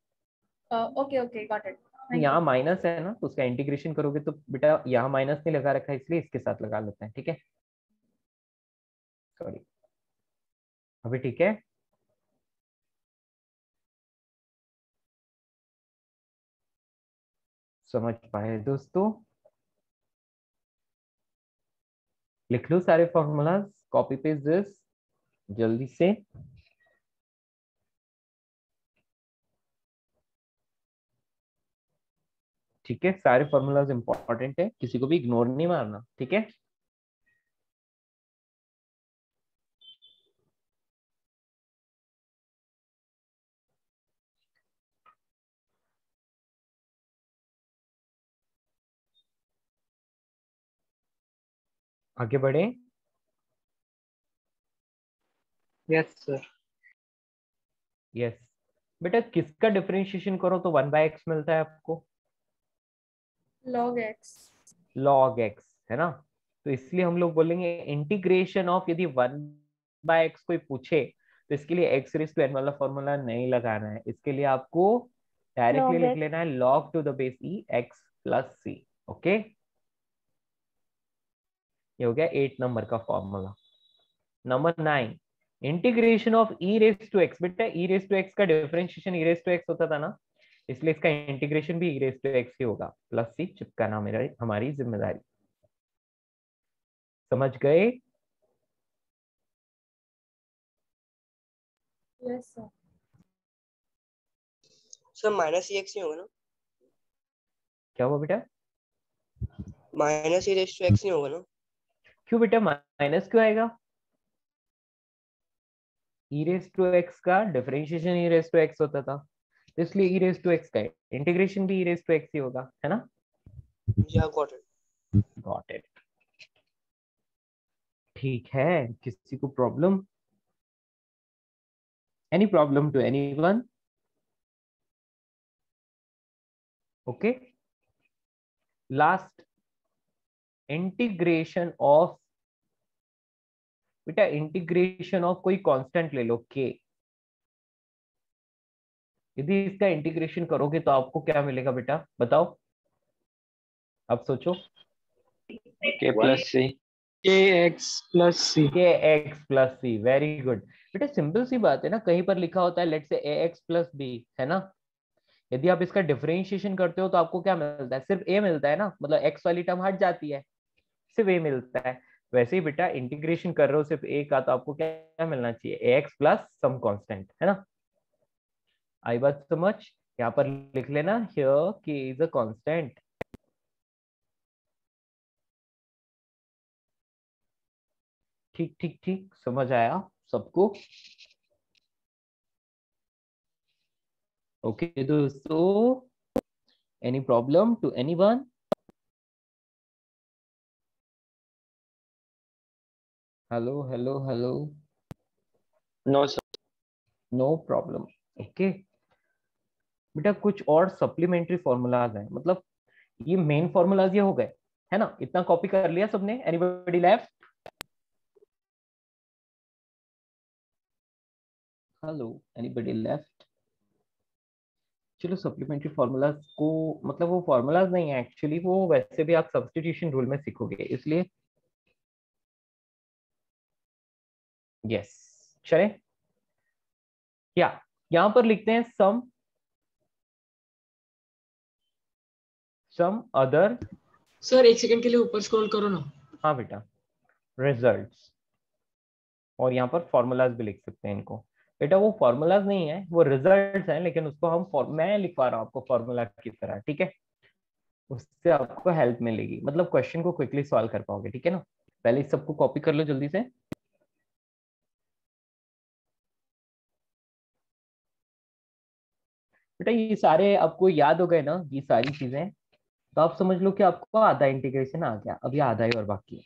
Okay, got it. Thank यहाँ you. माइनस है ना, तो उसका इंटीग्रेशन करोगे तो बेटा यहाँ माइनस नहीं लगा रखा है, इसलिए इसके साथ लगा लेते हैं। ठीक है, सॉरी, अभी ठीक है? समझ पाए दोस्तों? लिख लो सारे फॉर्मूलाज, कॉपी पेस्ट दिस जल्दी से। ठीक है, सारे फॉर्मूलाज इंपॉर्टेंट है, किसी को भी इग्नोर नहीं मारना, ठीक है? आगे बढ़े। Yes sir. यस बेटा, किसका डिफरेंशिएशन करो तो 1/x मिलता है आपको? log x. log x, है ना? तो इसलिए हम लोग बोलेंगे इंटीग्रेशन ऑफ, यदि 1/x कोई पूछे तो इसके लिए x रेज टू n वाला फॉर्मूला नहीं लगाना है, इसके लिए आपको डायरेक्टली log लिख x लेना है log to the base e x plus c। Okay, ये हो गया 8 नंबर का फॉर्मूला। Number 9, integration of e raise to x। बेटा e रेज टू x का differentiation e raise to x होता था ना, इसलिए इसका इंटीग्रेशन भी e रेज टू x ही होगा, प्लस c चिपकाना मेरा हमारी जिम्मेदारी। समझ गए? Yes, sir. Sir minus e x नहीं होगा ना? क्या हुआ बेटा? Minus e raise to x नहीं होगा ना? क्यों बेटा माइनस क्यों आएगा? e रेज टू x का differentiation e raise to x होता था, तो इसलिए e रेज टू x का इंटीग्रेशन भी e रेज टू x ही होगा, है ना? या गॉट इट। Got it. ठीक है, किसी को problem? Any problem to anyone? Okay, last, integration of, बेटा इंटीग्रेशन ऑफ कोई कांस्टेंट ले लो k, यदि इसका इंटीग्रेशन करोगे तो आपको क्या मिलेगा बेटा, बताओ, अब सोचो। के प्लस सी। के एक्स प्लस सी। के x plus c, very good बेटा, सिंपल सी बात है ना, कहीं पर लिखा होता है लेट से ए एक्स प्लस बी, है ना? यदि आप इसका डिफरेंशिएशन करते हो तो आपको क्या मिलता है? सिर्फ ए मिलता है ना, मतलब एक्स वाली टर्म हट जाती है, सिर्फ ए मिलता है। वैसे ही बेटा इंटीग्रेशन कर रहे हो सिर्फ ए का, तो आपको क्या मिलना चाहिए? ए एक्स प्लस सम कांस्टेंट, है ना? आई बात समझ? यहाँ पर लिख लेना हियर के इज अ कांस्टेंट। ठीक ठीक ठीक, समझ आया सबको? ओके दोस्तों, any problem to anyone? Hello hello hello. No sir. No problem. Okay बेटा, कुछ और सप्लीमेंट्री फॉर्मूलाज हैं, मतलब ये मेन फॉर्मूलाज ये हो गए, है ना? इतना कॉपी कर लिया सबने? Anybody left? Hello, anybody left? चलो सप्लीमेंट्री फॉर्मूलाज को, मतलब वो फॉर्मूलाज नहीं है एक्चुअली, वो वैसे भी आप सब्स्टिट्यूशन रूल में सीखोगे, इसलिए यस चले क्या, यहां पर लिखते हैं सम अदर। सर एक सेकंड के लिए ऊपर स्क्रॉल करो ना। हाँ बेटा, रिजल्ट्स, और यहाँ पर फॉर्मूलाज भी लिख सकते हैं इनको। बेटा वो फॉर्मूलाज नहीं है, वो रिजल्ट्स हैं, लेकिन उसको मैं लिखवा रहा हूँ आपको फॉर्मूला की तरह, ठीक है? उससे आपको हेल्प मिलेगी, मतलब क्वेश्चन को क्विकली सॉल्व कर पाओगे, ठीक है ना? पहले इस सबको कॉपी कर लो जल्दी से। बेटा ये सारे आपको याद हो गए ना, ये सारी चीजें, तो आप समझ लो कि आपको आधा इंटीग्रेशन आ गया, अभी आधा ही और बाकी है।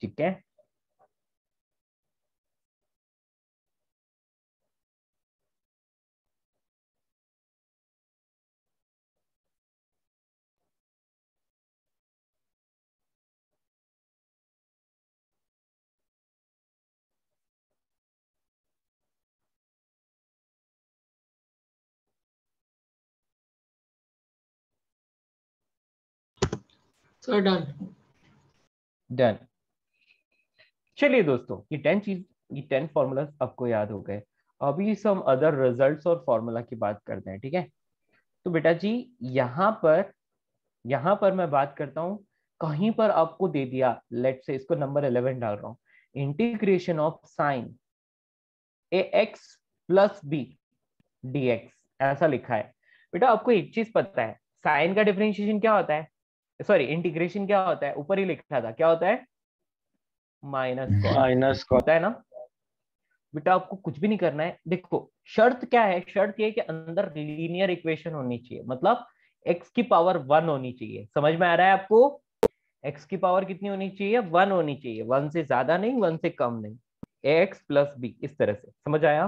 ठीक है, सर डन। डन। चलिए दोस्तों, ये 10 फॉर्मूलाज आपको याद हो गए। अभी सम अदर रिजल्ट्स और फॉर्मूला की बात करते हैं, ठीक है। तो बेटा जी, यहाँ पर मैं बात करता हूँ, कहीं पर आपको दे दिया, लेट से इसको नंबर 11 डाल रहा हूँ, integration of sine ax plus b dx, ऐसा लिखा है। बेटा आपको एक चीज पता है, साइन का डिफरेंशिएशन क्या होता है, सॉरी इंटीग्रेशन क्या होता है, ऊपर ही लिखा था, क्या होता है, माइनस कॉस माइनस कॉस। होता है ना। बेटा आपको कुछ भी नहीं करना है, देखो शर्त क्या है, शर्त ये कि अंदर लीनियर इक्वेशन होनी चाहिए, मतलब x की पावर 1 होनी चाहिए। समझ में आ रहा है आपको, x की पावर कितनी होनी चाहिए, 1 होनी चाहिए, 1 से ज्यादा नहीं, 1 से कम नहीं, ax प्लस बी, इस तरह से समझ आया।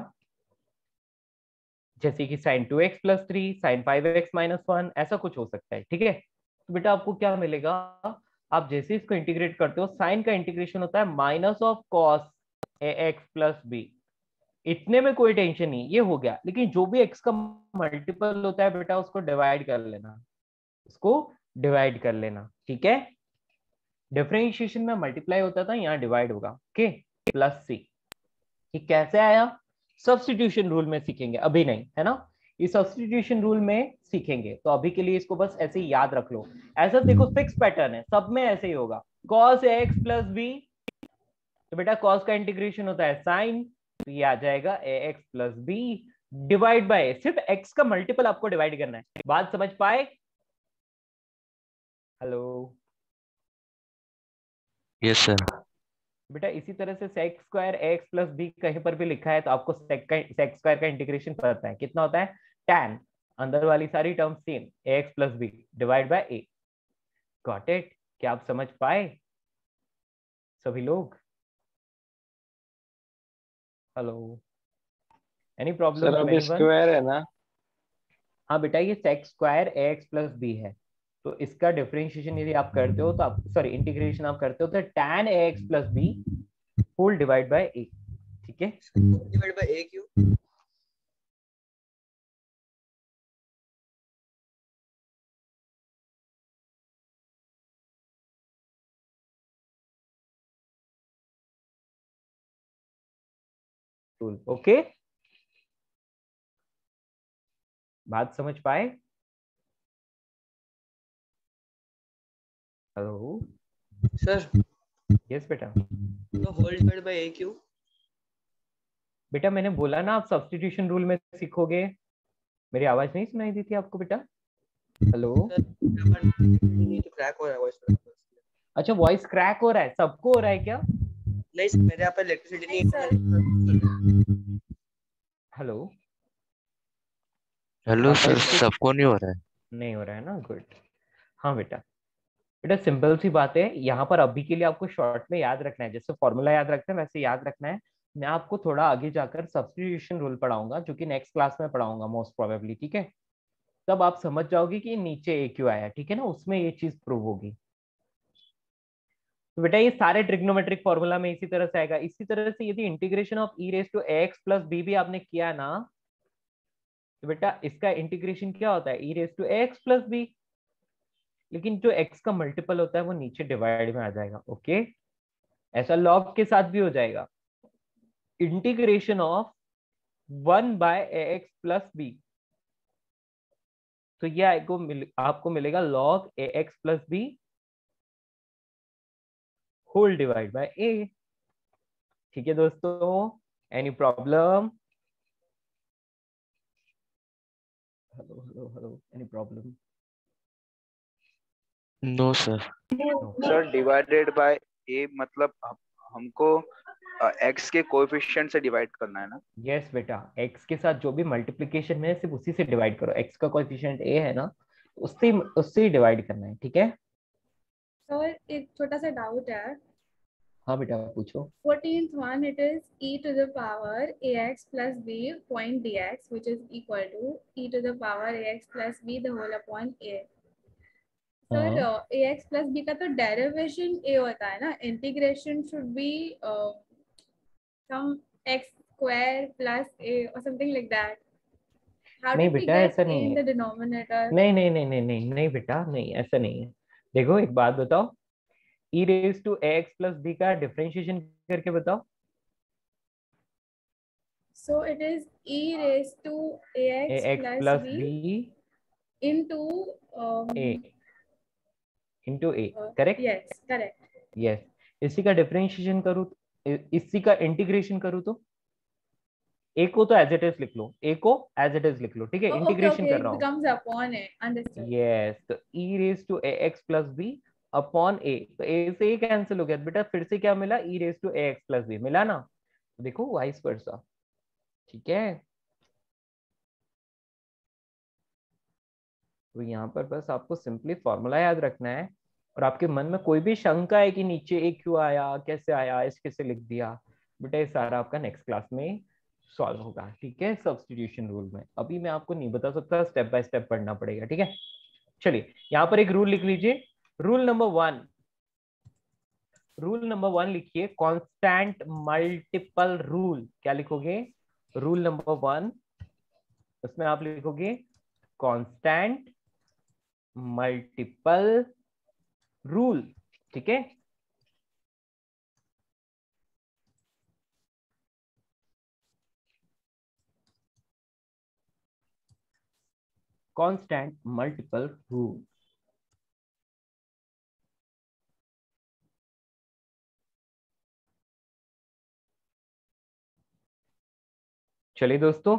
जैसे कि sign 2x plus 3, sign 5x minus 1, ऐसा कुछ हो सकता है, ठीक है। तो बेटा आपको क्या मिलेगा, आप जैसे इसको इंटीग्रेट करते हो, साइन का इंटीग्रेशन होता है minus of cos ax plus b, इतने में कोई टेंशन नहीं, ये हो गया। लेकिन जो भी x का मल्टीपल होता है बेटा, उसको डिवाइड कर लेना, उसको डिवाइड कर लेना, ठीक है। डिफरेंशिएशन में मल्टीप्लाई होता था, यहाँ डिवाइड होगा, ओके। प्लस सी, ये कैसे आया, सब्स्टिट्यूशन रूल में सीखेंगे, अभी नहीं, है ना। ये सब्स्टिट्यूशन रूल में सीखेंगे, तो अभी के लिए इसको बस ऐसे ही याद रख लो। ऐसा देखो फिक्स पैटर्न है, सब में ऐसे ही होगा, cos ax प्लस बी, तो बेटा cos का इंटीग्रेशन होता है sin, तो ये आ जाएगा ax plus b divide by, सिर्फ x का मल्टीपल आपको डिवाइड करना है। बात समझ पाए, हेलो। Yes sir. बेटा इसी तरह से sec square ax plus b कहीं पर भी लिखा है, तो आपको sec स्क्वायर का इंटीग्रेशन पता है कितना होता है, tan, अंदर वाली सारी term same, ax plus b divide by a। Got it, क्या आप समझ पाए सभी लोग, hello, any sir problem to अभी एनीवन। स्क्वायर है ना? हाँ बेटा, ये sec square ax plus b है, तो इसका डिफरेंशिएशन यदि आप करते हो, तो आप सॉरी इंटीग्रेशन आप करते हो, तो tan ax plus b whole divide by a, ठीक है। डिवाइड बाय a क्यों? रूल, ओके, बात समझ पाए, हेलो। सर यस बेटा। तो होल डिवाइड बाय a क्यों? बेटा मैंने बोला ना, आप सब्स्टिट्यूशन रूल में सीखोगे, मेरी आवाज नहीं सुनाई दी थी आपको बेटा, हेलो। नहीं तो क्रैक हो रहा है वॉइस में। अच्छा वॉइस क्रैक हो रहा है, सबको हो रहा है क्या, नहीं सर, मेरे यहाँ पे इलेक्ट्रिसिटी नहीं है। हेलो। हेलो पापा सर, इनको सबको नहीं हो रहा है। नहीं हो रहा है ना, गुड। हाँ बेटा, बेटा सिंपल सी बात है, यहाँ पर अभी के लिए आपको शॉर्ट में याद रखना है, जैसे फॉर्मूला याद रखते हैं वैसे याद रखना है। मैं आपको थोड़ा आगे जाकर सब्स्टिट्यूशन रूल पढ़ाऊंगा, जो कि नेक्स्ट क्लास में पढ़ाऊंगा मोस्ट प्रोबेबली, ठीक है। तब आप समझ जाओगे कि नीचे ए क्यों आया, ठीक है ना, उसमें ये चीज प्रूव होगी। तो बेटा ये सारे ट्रिग्नोमेट्रिक फॉर्मूला में इसी तरह से आएगा। इसी तरह से यदि integration of e raise to x plus b भी आपने किया ना, तो बेटा इसका इंटीग्रेशन क्या होता है, e raise to x plus b, लेकिन जो एक्स का मल्टीपल होता है वो नीचे डिवाइड में आ जाएगा, ओके। ऐसा लॉग के साथ भी हो जाएगा, integration of 1 by x plus b, तो ये आपको मिलेगा log a x plus b whole divide by a, ठीक है दोस्तों, any problem, hello hello hello, any problem, no sir. Sir divided by a मतलब हमको एक्स के कोएफिशिएंट से डिवाइड करना है ना? यस बेटा, x के साथ जो भी मल्टीप्लिकेशन है सिर्फ उसी से डिवाइड करो, x का कोएफिशिएंट a है ना, उससे उससे ही डिवाइड करना है, ठीक है। सर एक छोटा सा डाउट है। हाँ बेटा पूछो। 14th one, it is e to the power ax plus b point dx, which is equal to e to the power ax plus b the whole upon a. Sir ax plus b का तो derivation a होता है ना, integration should be some x square plus a or something like that. How नहीं did we बेटा get ऐसा a नहीं in है, the denominator? नहीं नहीं नहीं नहीं नहीं नहीं बेटा, नहीं ऐसा नहीं है। देखो एक बात बताओ, e raise to ax plus b का डिफरेंशिएशन करके बताओ। So it is e raised to ax ax plus plus b b into a into a, correct? yes, correct. Yes. इसी का डिफरेंशिएशन करूँ, इसी का इंटीग्रेशन करूँ तो a को तो एज इट इज लिख लो, a को एज इट इज लिख लो, ठीक है? Okay, इंटीग्रेशन okay, कर it रहा हूँ। becomes upon a. Understood. Yes, तो e raise to ax plus b upon a, तो a से a कैंसिल हो गया बेटा, फिर से क्या मिला? e raise to ax plus b मिला ना? देखो वाइस वर्सा, ठीक है? तो यहाँ पर बस आपको सिंपली फॉर्मूला याद रखना है, और आपके मन में कोई भी शंका है कि नीचे ए क्यों आया, कैसे आया, इस कैसे लिख दिया, बेटा ये सारा आपका नेक्स्ट क्लास में सॉल्व होगा, ठीक है? सब्स्टिट्यूशन रूल में अभी मैं आपको नहीं बता सकता, स्टेप बाय स्टेप पढ़ना पड़ेगा, ठीक है? चलिए यहाँ पर एक रूल लिख लीजिए, रूल नंबर 1। रूल नंबर 1 लिखिए, कांस्टेंट मल्टीपल रूल। क्या लिखोगे? रूल नंबर 1, उसमें आप लिखोगे कांस्टेंट मल्टीपल रूल, ठीक है? Constant multiple rule. चलिए दोस्तों,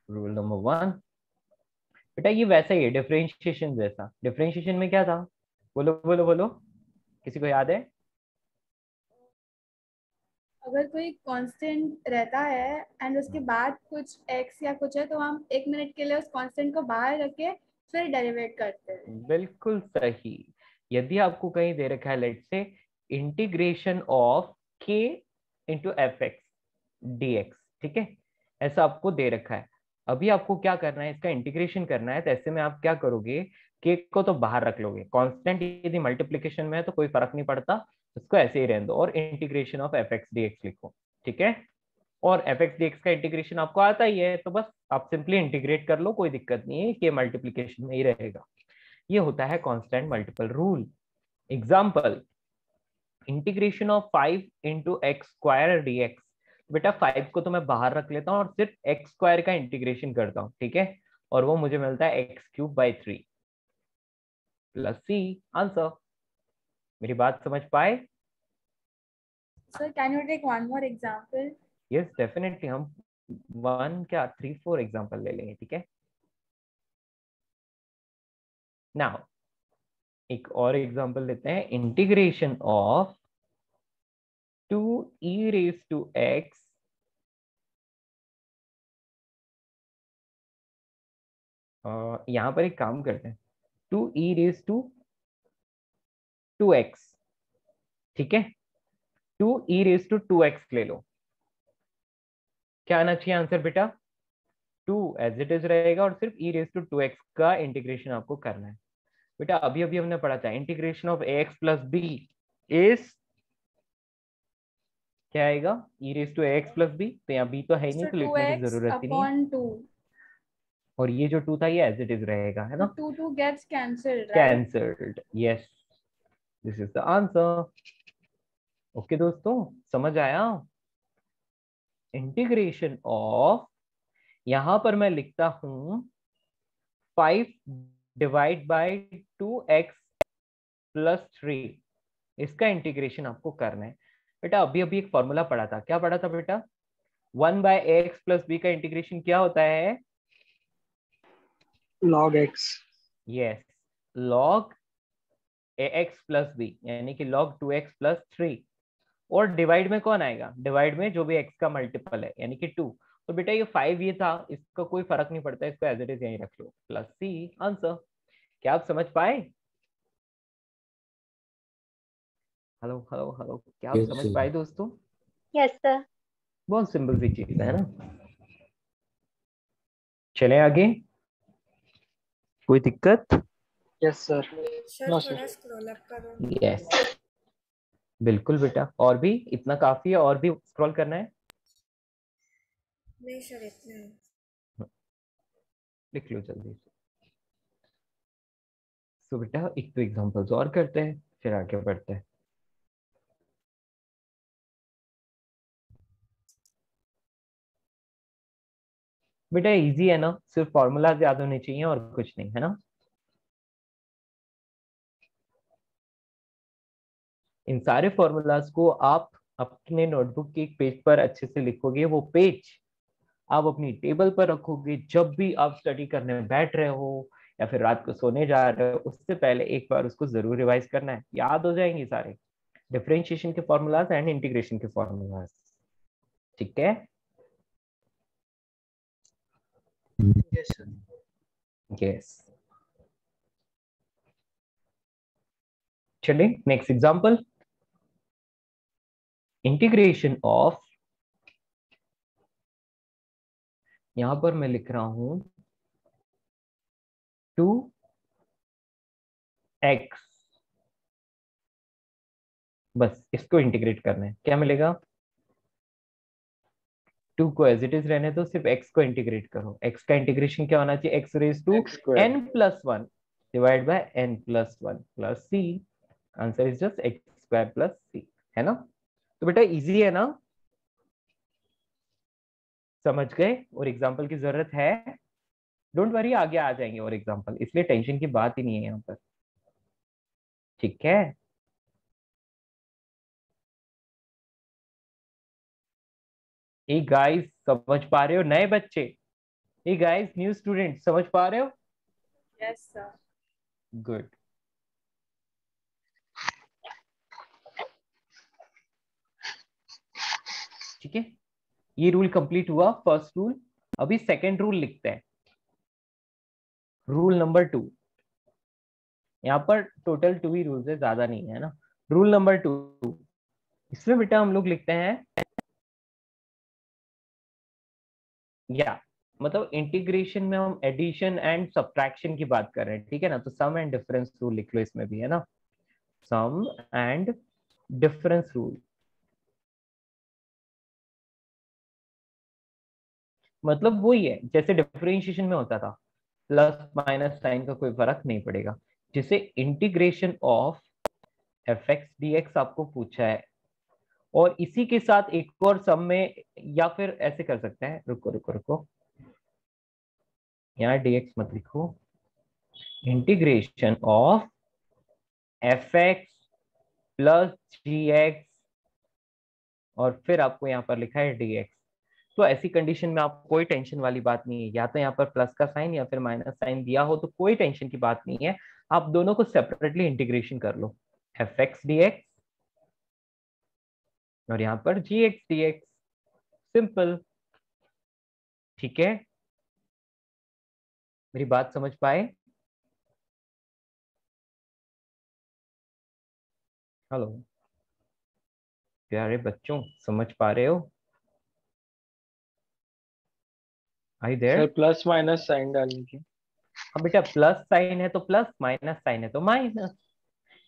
रूल नंबर 1 बेटा ये वैसा ही है डिफरेंशिएशन जैसा। डिफरेंशिएशन में क्या था? बोलो बोलो बोलो, किसी को याद है? अगर कोई कांस्टेंट रहता है एंड उसके बाद कुछ x या कुछ है, तो हम 1 मिनट के लिए उस कांस्टेंट को बाहर रख के फिर डेरिवेट करते हैं। बिल्कुल सही। यदि आपको कहीं दे रखा है लेट से integration of k into F x D x, ठीक है? ऐसा आपको दे रखा है। अभी आपको क्या करना है, इसका इंटीग्रेशन करना है, तो ऐसे में आप क्या करोगे, k को तो बाहर रख लोगे, कांस्टेंट यदि मल्टीप्लिकेशन में है तो कोई फर्क नहीं पड़ता, उसको ऐसे ही रहने दो, और integration of f x D x लिखो, ठीक है? और एफ एक्स डी एक्स का इंटीग्रेशन आपको आता ही है, तो बस आप सिंपली इंटीग्रेट कर लो, कोई दिक्कत नहीं है, के मल्टीप्लिकेशन में ही रहेगा। ये होता है constant multiple rule. Example, integration of 5 into x square D x. बेटा 5 को तो मैं बाहर रख लेता हूँ और सिर्फ एक्स स्क्वायर का इंटीग्रेशन करता हूँ, ठीक है? और वो मुझे मिलता है x cube by 3 plus C. Answer. मेरी बात समझ पाए? Sir, can you take one more example? Yes definitely, हम 1 क्या 3 4 एग्जांपल ले लेंगे, ठीक है? नाउ एक और एग्जांपल लेते हैं, integration of 2e raise to x यहां पर एक काम करते हैं, 2e रेज टू 2x, ठीक है? 2e रेज टू 2x ले लो। क्या आना चाहिए आंसर बेटा? 2 एज इट इज रहेगा और सिर्फ e रेज टू 2x का इंटीग्रेशन आपको करना है। बेटा अभी अभी हमने पढ़ा था integration of ax plus b is क्या आएगा? e raise to ax plus b, तो यहाँ b तो है ही नहीं, So तो लिखने की 2x जरूरत ही नहीं है। upon 2. और ये जो 2 था ये एज इट इज रहेगा, है So ना? 2 gets cancelled, right? Cancelled, yes, this is the answer. Okay दोस्तों, समझ आया? इंटीग्रेशन ऑफ, यहां पर मैं लिखता हूं 5 डिवाइड बाय 2x प्लस 3, इसका इंटीग्रेशन आपको करना है। बेटा अभी अभी एक फॉर्मूला पढ़ा था, क्या पढ़ा था बेटा? 1 बाय एक्स प्लस बी का इंटीग्रेशन क्या होता है? log x। Yes, log ax plus b, यानी कि log 2x प्लस 3। और डिवाइड में कौन आएगा? डिवाइड में जो भी x का मल्टीपल है, यानी कि 2। तो बेटा ये 5 ये था, इसका कोई फर्क नहीं पड़ता, इसको एज इट इज यहीं रख लो, प्लस सी। आंसर। क्या आप समझ पाए? हेलो हेलो हेलो, क्या आप समझ पाए दोस्तों? Yes sir. बहुत सिंपल सी चीज है ना। चले आगे, कोई दिक्कत? Yes sir. सर नो थोड़ा सर। स्क्रॉल अप करो। यस बिल्कुल बेटा, और भी इतना काफी है, और भी स्क्रॉल करना है? नहीं सर इतना ही। लिख लो जल्दी से। तो बेटा एक तो एग्जांपल्स और करते हैं फिर आगे बढ़ते हैं। बेटा इजी है ना, सिर्फ फॉर्मूलाज याद होने चाहिए और कुछ नहीं, है ना। इन सारे फॉर्मूलाज को आप अपने नोटबुक के एक पेज पर अच्छे से लिखोगे, वो पेज आप अपनी टेबल पर रखोगे जब भी आप स्टडी करने में बैठ रहे हो या फिर रात को सोने जा रहे हो, उससे पहले एक बार उसको जरूर रिवाइज करना है, याद हो जाएंगे सारे डिफरेंशिएशन के फॉर्मूलाज एंड इंटीग्रेशन के फॉर्मूलाज। ठीक है। Yes sir. यस। चलिए नेक्स्ट एग्जांपल, इंटीग्रेशन ऑफ, यहां पर मैं लिख रहा हूं 2x, बस इसको इंटीग्रेट करना है। क्या मिलेगा, 2 को एज इट इज रहने दो, सिर्फ x को इंटीग्रेट करो। x का इंटीग्रेशन क्या होना चाहिए, x raise to X square. n+1 divide by n+1 plus c। Answer is just x² plus c, है ना। तो बेटा इजी है ना, समझ गए। और एग्जाम्पल की जरूरत है, डोंट वरी आगे आ जाएंगे और एग्जाम्पल, इसलिए टेंशन की बात ही नहीं है यहाँ पर। ठीक है। ए गाइस समझ पा रहे हो नए बच्चे, ए गाइस न्यू स्टूडेंट समझ पा रहे हो। Yes sir. गुड। ठीक है, ये रूल कंप्लीट हुआ फर्स्ट रूल। अभी सेकंड रूल लिखते हैं, रूल नंबर 2। यहाँ पर टोटल 2 ही रूल्स है, ज्यादा नहीं है ना। रूल नंबर 2, इसमें बेटा हम लोग लिखते हैं, या मतलब इंटीग्रेशन में हम एडिशन एंड सब्ट्रैक्शन की बात कर रहे हैं, ठीक है ना। तो सम एंड डिफरेंस रूल लिख लो इसमें भी, है ना। सम एंड डिफरेंस रूल, मतलब वही है जैसे डिफरेंशिएशन में होता था, प्लस माइनस साइन का कोई फर्क नहीं पड़ेगा। जिसे इंटीग्रेशन ऑफ f(x) dx आपको पूछा है, और इसी के साथ एक और सम में, या फिर ऐसे कर सकते हैं, रुको रुको रुको, यहाँ dx मत लिखो, integration of f(x) plus gx, और फिर आपको यहाँ पर लिखा है dx। तो ऐसी कंडीशन में आप कोई टेंशन वाली बात नहीं है, या तो यहाँ पर प्लस का साइन या फिर माइनस साइन दिया हो तो कोई टेंशन की बात नहीं है। आप दोनों को सेपरेटली इंटीग्रेशन कर लो, f(x) dx और यहाँ पर g(x) dx, सिंपल। ठीक है, मेरी बात समझ पाए। हेलो प्यारे बच्चों, समझ पा रहे हो, I sir there. Plus minus sign डालने की। हाँ बेटा, प्लस साइन है तो प्लस, माइनस साइन है तो माइनस।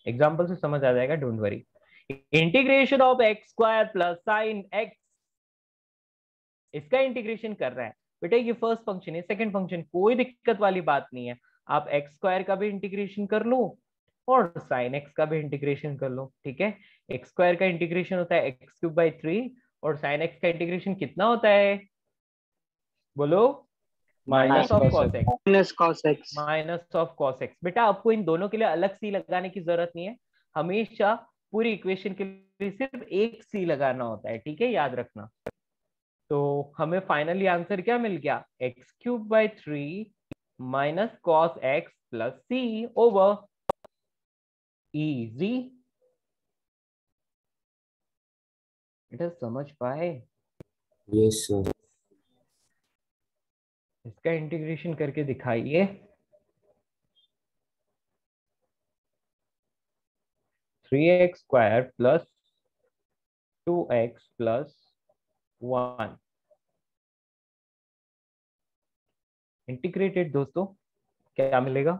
एग्जाम्पल से समझ आ जाएगा, don't worry. Integration of x² plus sign x, इसका इंटीग्रेशन कर रहा है बेटा। ये फर्स्ट फंक्शन है, सेकंड फंक्शन, कोई दिक्कत वाली बात नहीं है। आप x² का भी इंटीग्रेशन कर लो और साइन x का भी इंटीग्रेशन कर लो, ठीक है। x² का इंटीग्रेशन होता है x³/3, और साइन x का इंटीग्रेशन कितना होता है, बोलो, minus of cos cos x. X. Minus cos x. Minus of cos x. बेटा आपको इन दोनों के लिए अलग सी लगाने की जरूरत नहीं है, हमेशा पूरी इक्वेशन के लिए सिर्फ एक सी लगाना होता है, ठीक है, याद रखना। तो हमें फाइनली आंसर क्या मिल गया, x³/3 minus cos x plus सी ओवर इजी। बेटा समझ पाए, यस सर। इसका इंटीग्रेशन करके दिखाइए। 3x² plus 2x plus 1 integrated, दोस्तों क्या मिलेगा,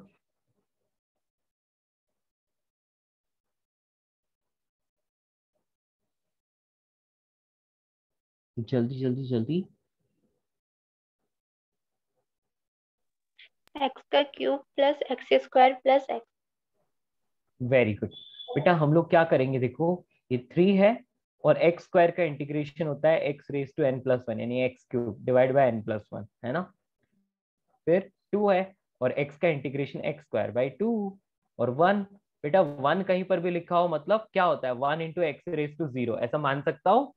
जल्दी जल्दी जल्दी। x का cube plus x square plus x. Very good बेटा, हम लोग क्या करेंगे, देखो ये 3 है और एक्स स्क्वायर का इंटीग्रेशन होता है एक्स रेज टू n+1 यानी x cube divide by n+1 है ना। फिर 2 है और x का इंटीग्रेशन एक्स स्क्वायर बाई 2 और 1। बेटा 1 कहीं पर भी लिखा हो मतलब क्या होता है 1 इंटू एक्स रेज टू 0, ऐसा मान सकता हूँ।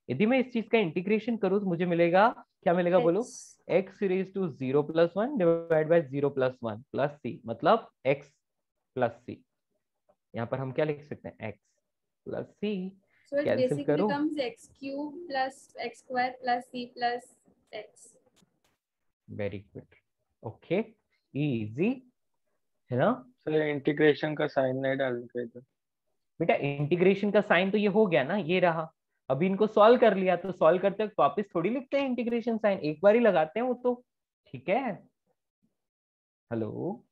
यदि मैं इस चीज का इंटीग्रेशन करूँ तो मुझे मिलेगा, क्या मिलेगा बोलो, x raise to 0+1 divide by 0+1 plus c, मतलब x प्लस सी। यहाँ पर हम क्या लिख सकते हैं, x plus c, So it cancel basically करो। becomes x cube plus x square plus c plus x. Very good, okay, easy है ना। सर इंटीग्रेशन का साइन नहीं डालने का इधर। बेटा इंटीग्रेशन का साइन तो ये हो गया ना, ये रहा। अभी इनको सॉल्व कर लिया तो सॉल्व करते वक्त वापस थोड़ी लिखते हैं इंटीग्रेशन साइन, एक बार ही लगाते हैं वो तो, ठीक है। Hello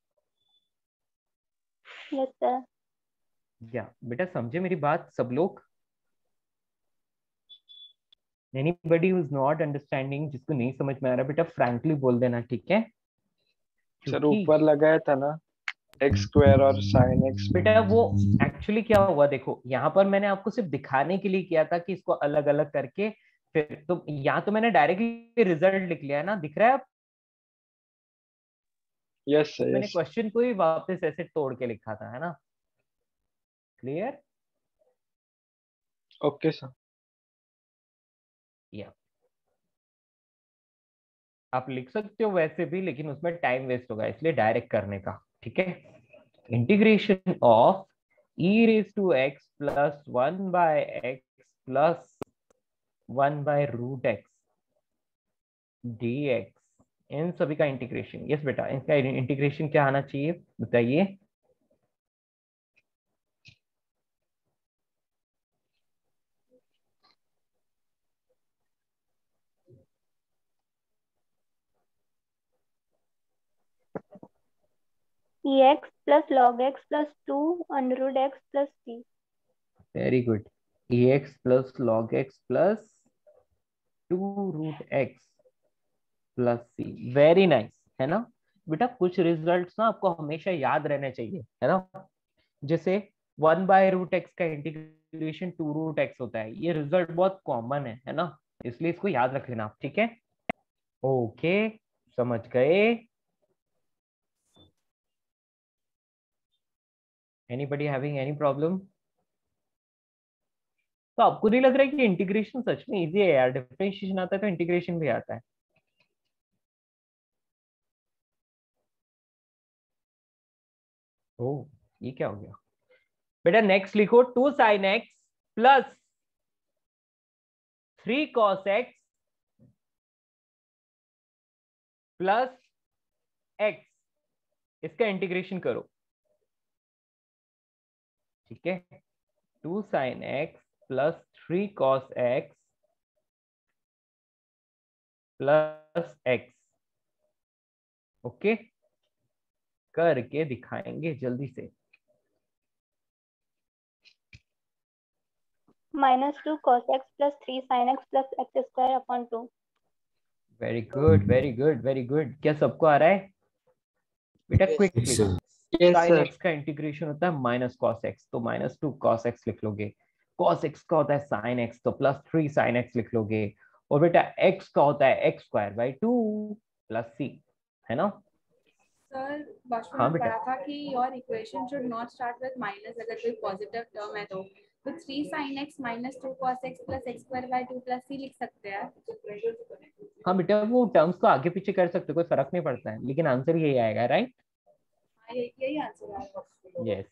yes sir. या बेटा समझे मेरी बात सब लोग? Anybody who is not understanding, जिसको नहीं समझ में आ रहा बेटा फ्रैंकली बोल देना, ठीक है। सर क्योंकि ऊपर लगाया था ना एक्स स्क्वायर और साइन एक्स। बेटा वो एक्चुअली क्या हुआ, देखो यहाँ पर मैंने आपको सिर्फ दिखाने के लिए किया था कि इसको अलग अलग करके, फिर तो यहाँ तो मैंने डायरेक्टली रिजल्ट लिख लिया है ना, दिख रहा है अब। यस सर मैंने यस। क्वेश्चन को ही वापस ऐसे तोड़ के लिखा था, है ना। क्लियर? Okay sir. या आप लिख सकते हो वैसे भी, लेकिन उसमें टाइम वेस्ट होगा, इसलिए डायरेक्ट करने का, ठीक है। Integration of e raise to x plus 1/x plus 1/√x dx, इन सभी का इंटीग्रेशन। यस बेटा, इनका इंटीग्रेशन क्या आना चाहिए बताइए। ex plus log x plus 2 under root x plus c। Very good, ex plus log x plus 2√x plus c, very nice, है ना। बेटा कुछ रिजल्ट्स ना आपको हमेशा याद रहने चाहिए, है ना। जैसे 1/√x का इंटीग्रेशन 2√x होता है, ये रिजल्ट बहुत कॉमन है ना, इसलिए इसको याद रख लेना आप, ठीक है। ओके, समझ गए? Anybody having any problem? तो आपको नहीं लग रहा है कि इंटीग्रेशन सच में इजी है यार, डिफरेंशिएशन आता है तो इंटीग्रेशन भी आता है। ओ ये क्या हो गया बेटा, नेक्स्ट लिखो 2 sin x plus 3 cos x plus x, इसका इंटीग्रेशन करो, ठीक है। 2 sin x plus 3 cos x plus x, okay, करके दिखाएंगे जल्दी से। -2 cos x plus 3 sin x plus x square upon 2। Very good very good very good, क्या सबको आ रहा है बेटा? Quickly, sir. Yes sin sir. x का इंटीग्रेशन होता है माइनस cos x, तो -2 cos x लिख लोगे। cos x का होता है sin x, तो +3 sin x लिख लोगे। और बेटा x का होता है x² 2 प्लस c, है ना। Sir, बचपन हाँ में बेटा, पढ़ा था कि your equation should not start with minus अगर कोई positive term है तो 3 sin x -2 cos x plus x² 2 plus c लिख सकते हैं। हाँ बेटा वो टर्म्स को आगे पीछे कर सकते हो, कोई फर्क नहीं पड़ता है, लेकिन आंसर यही आएगा, राइट। हाँ, यही आंसर है। यस,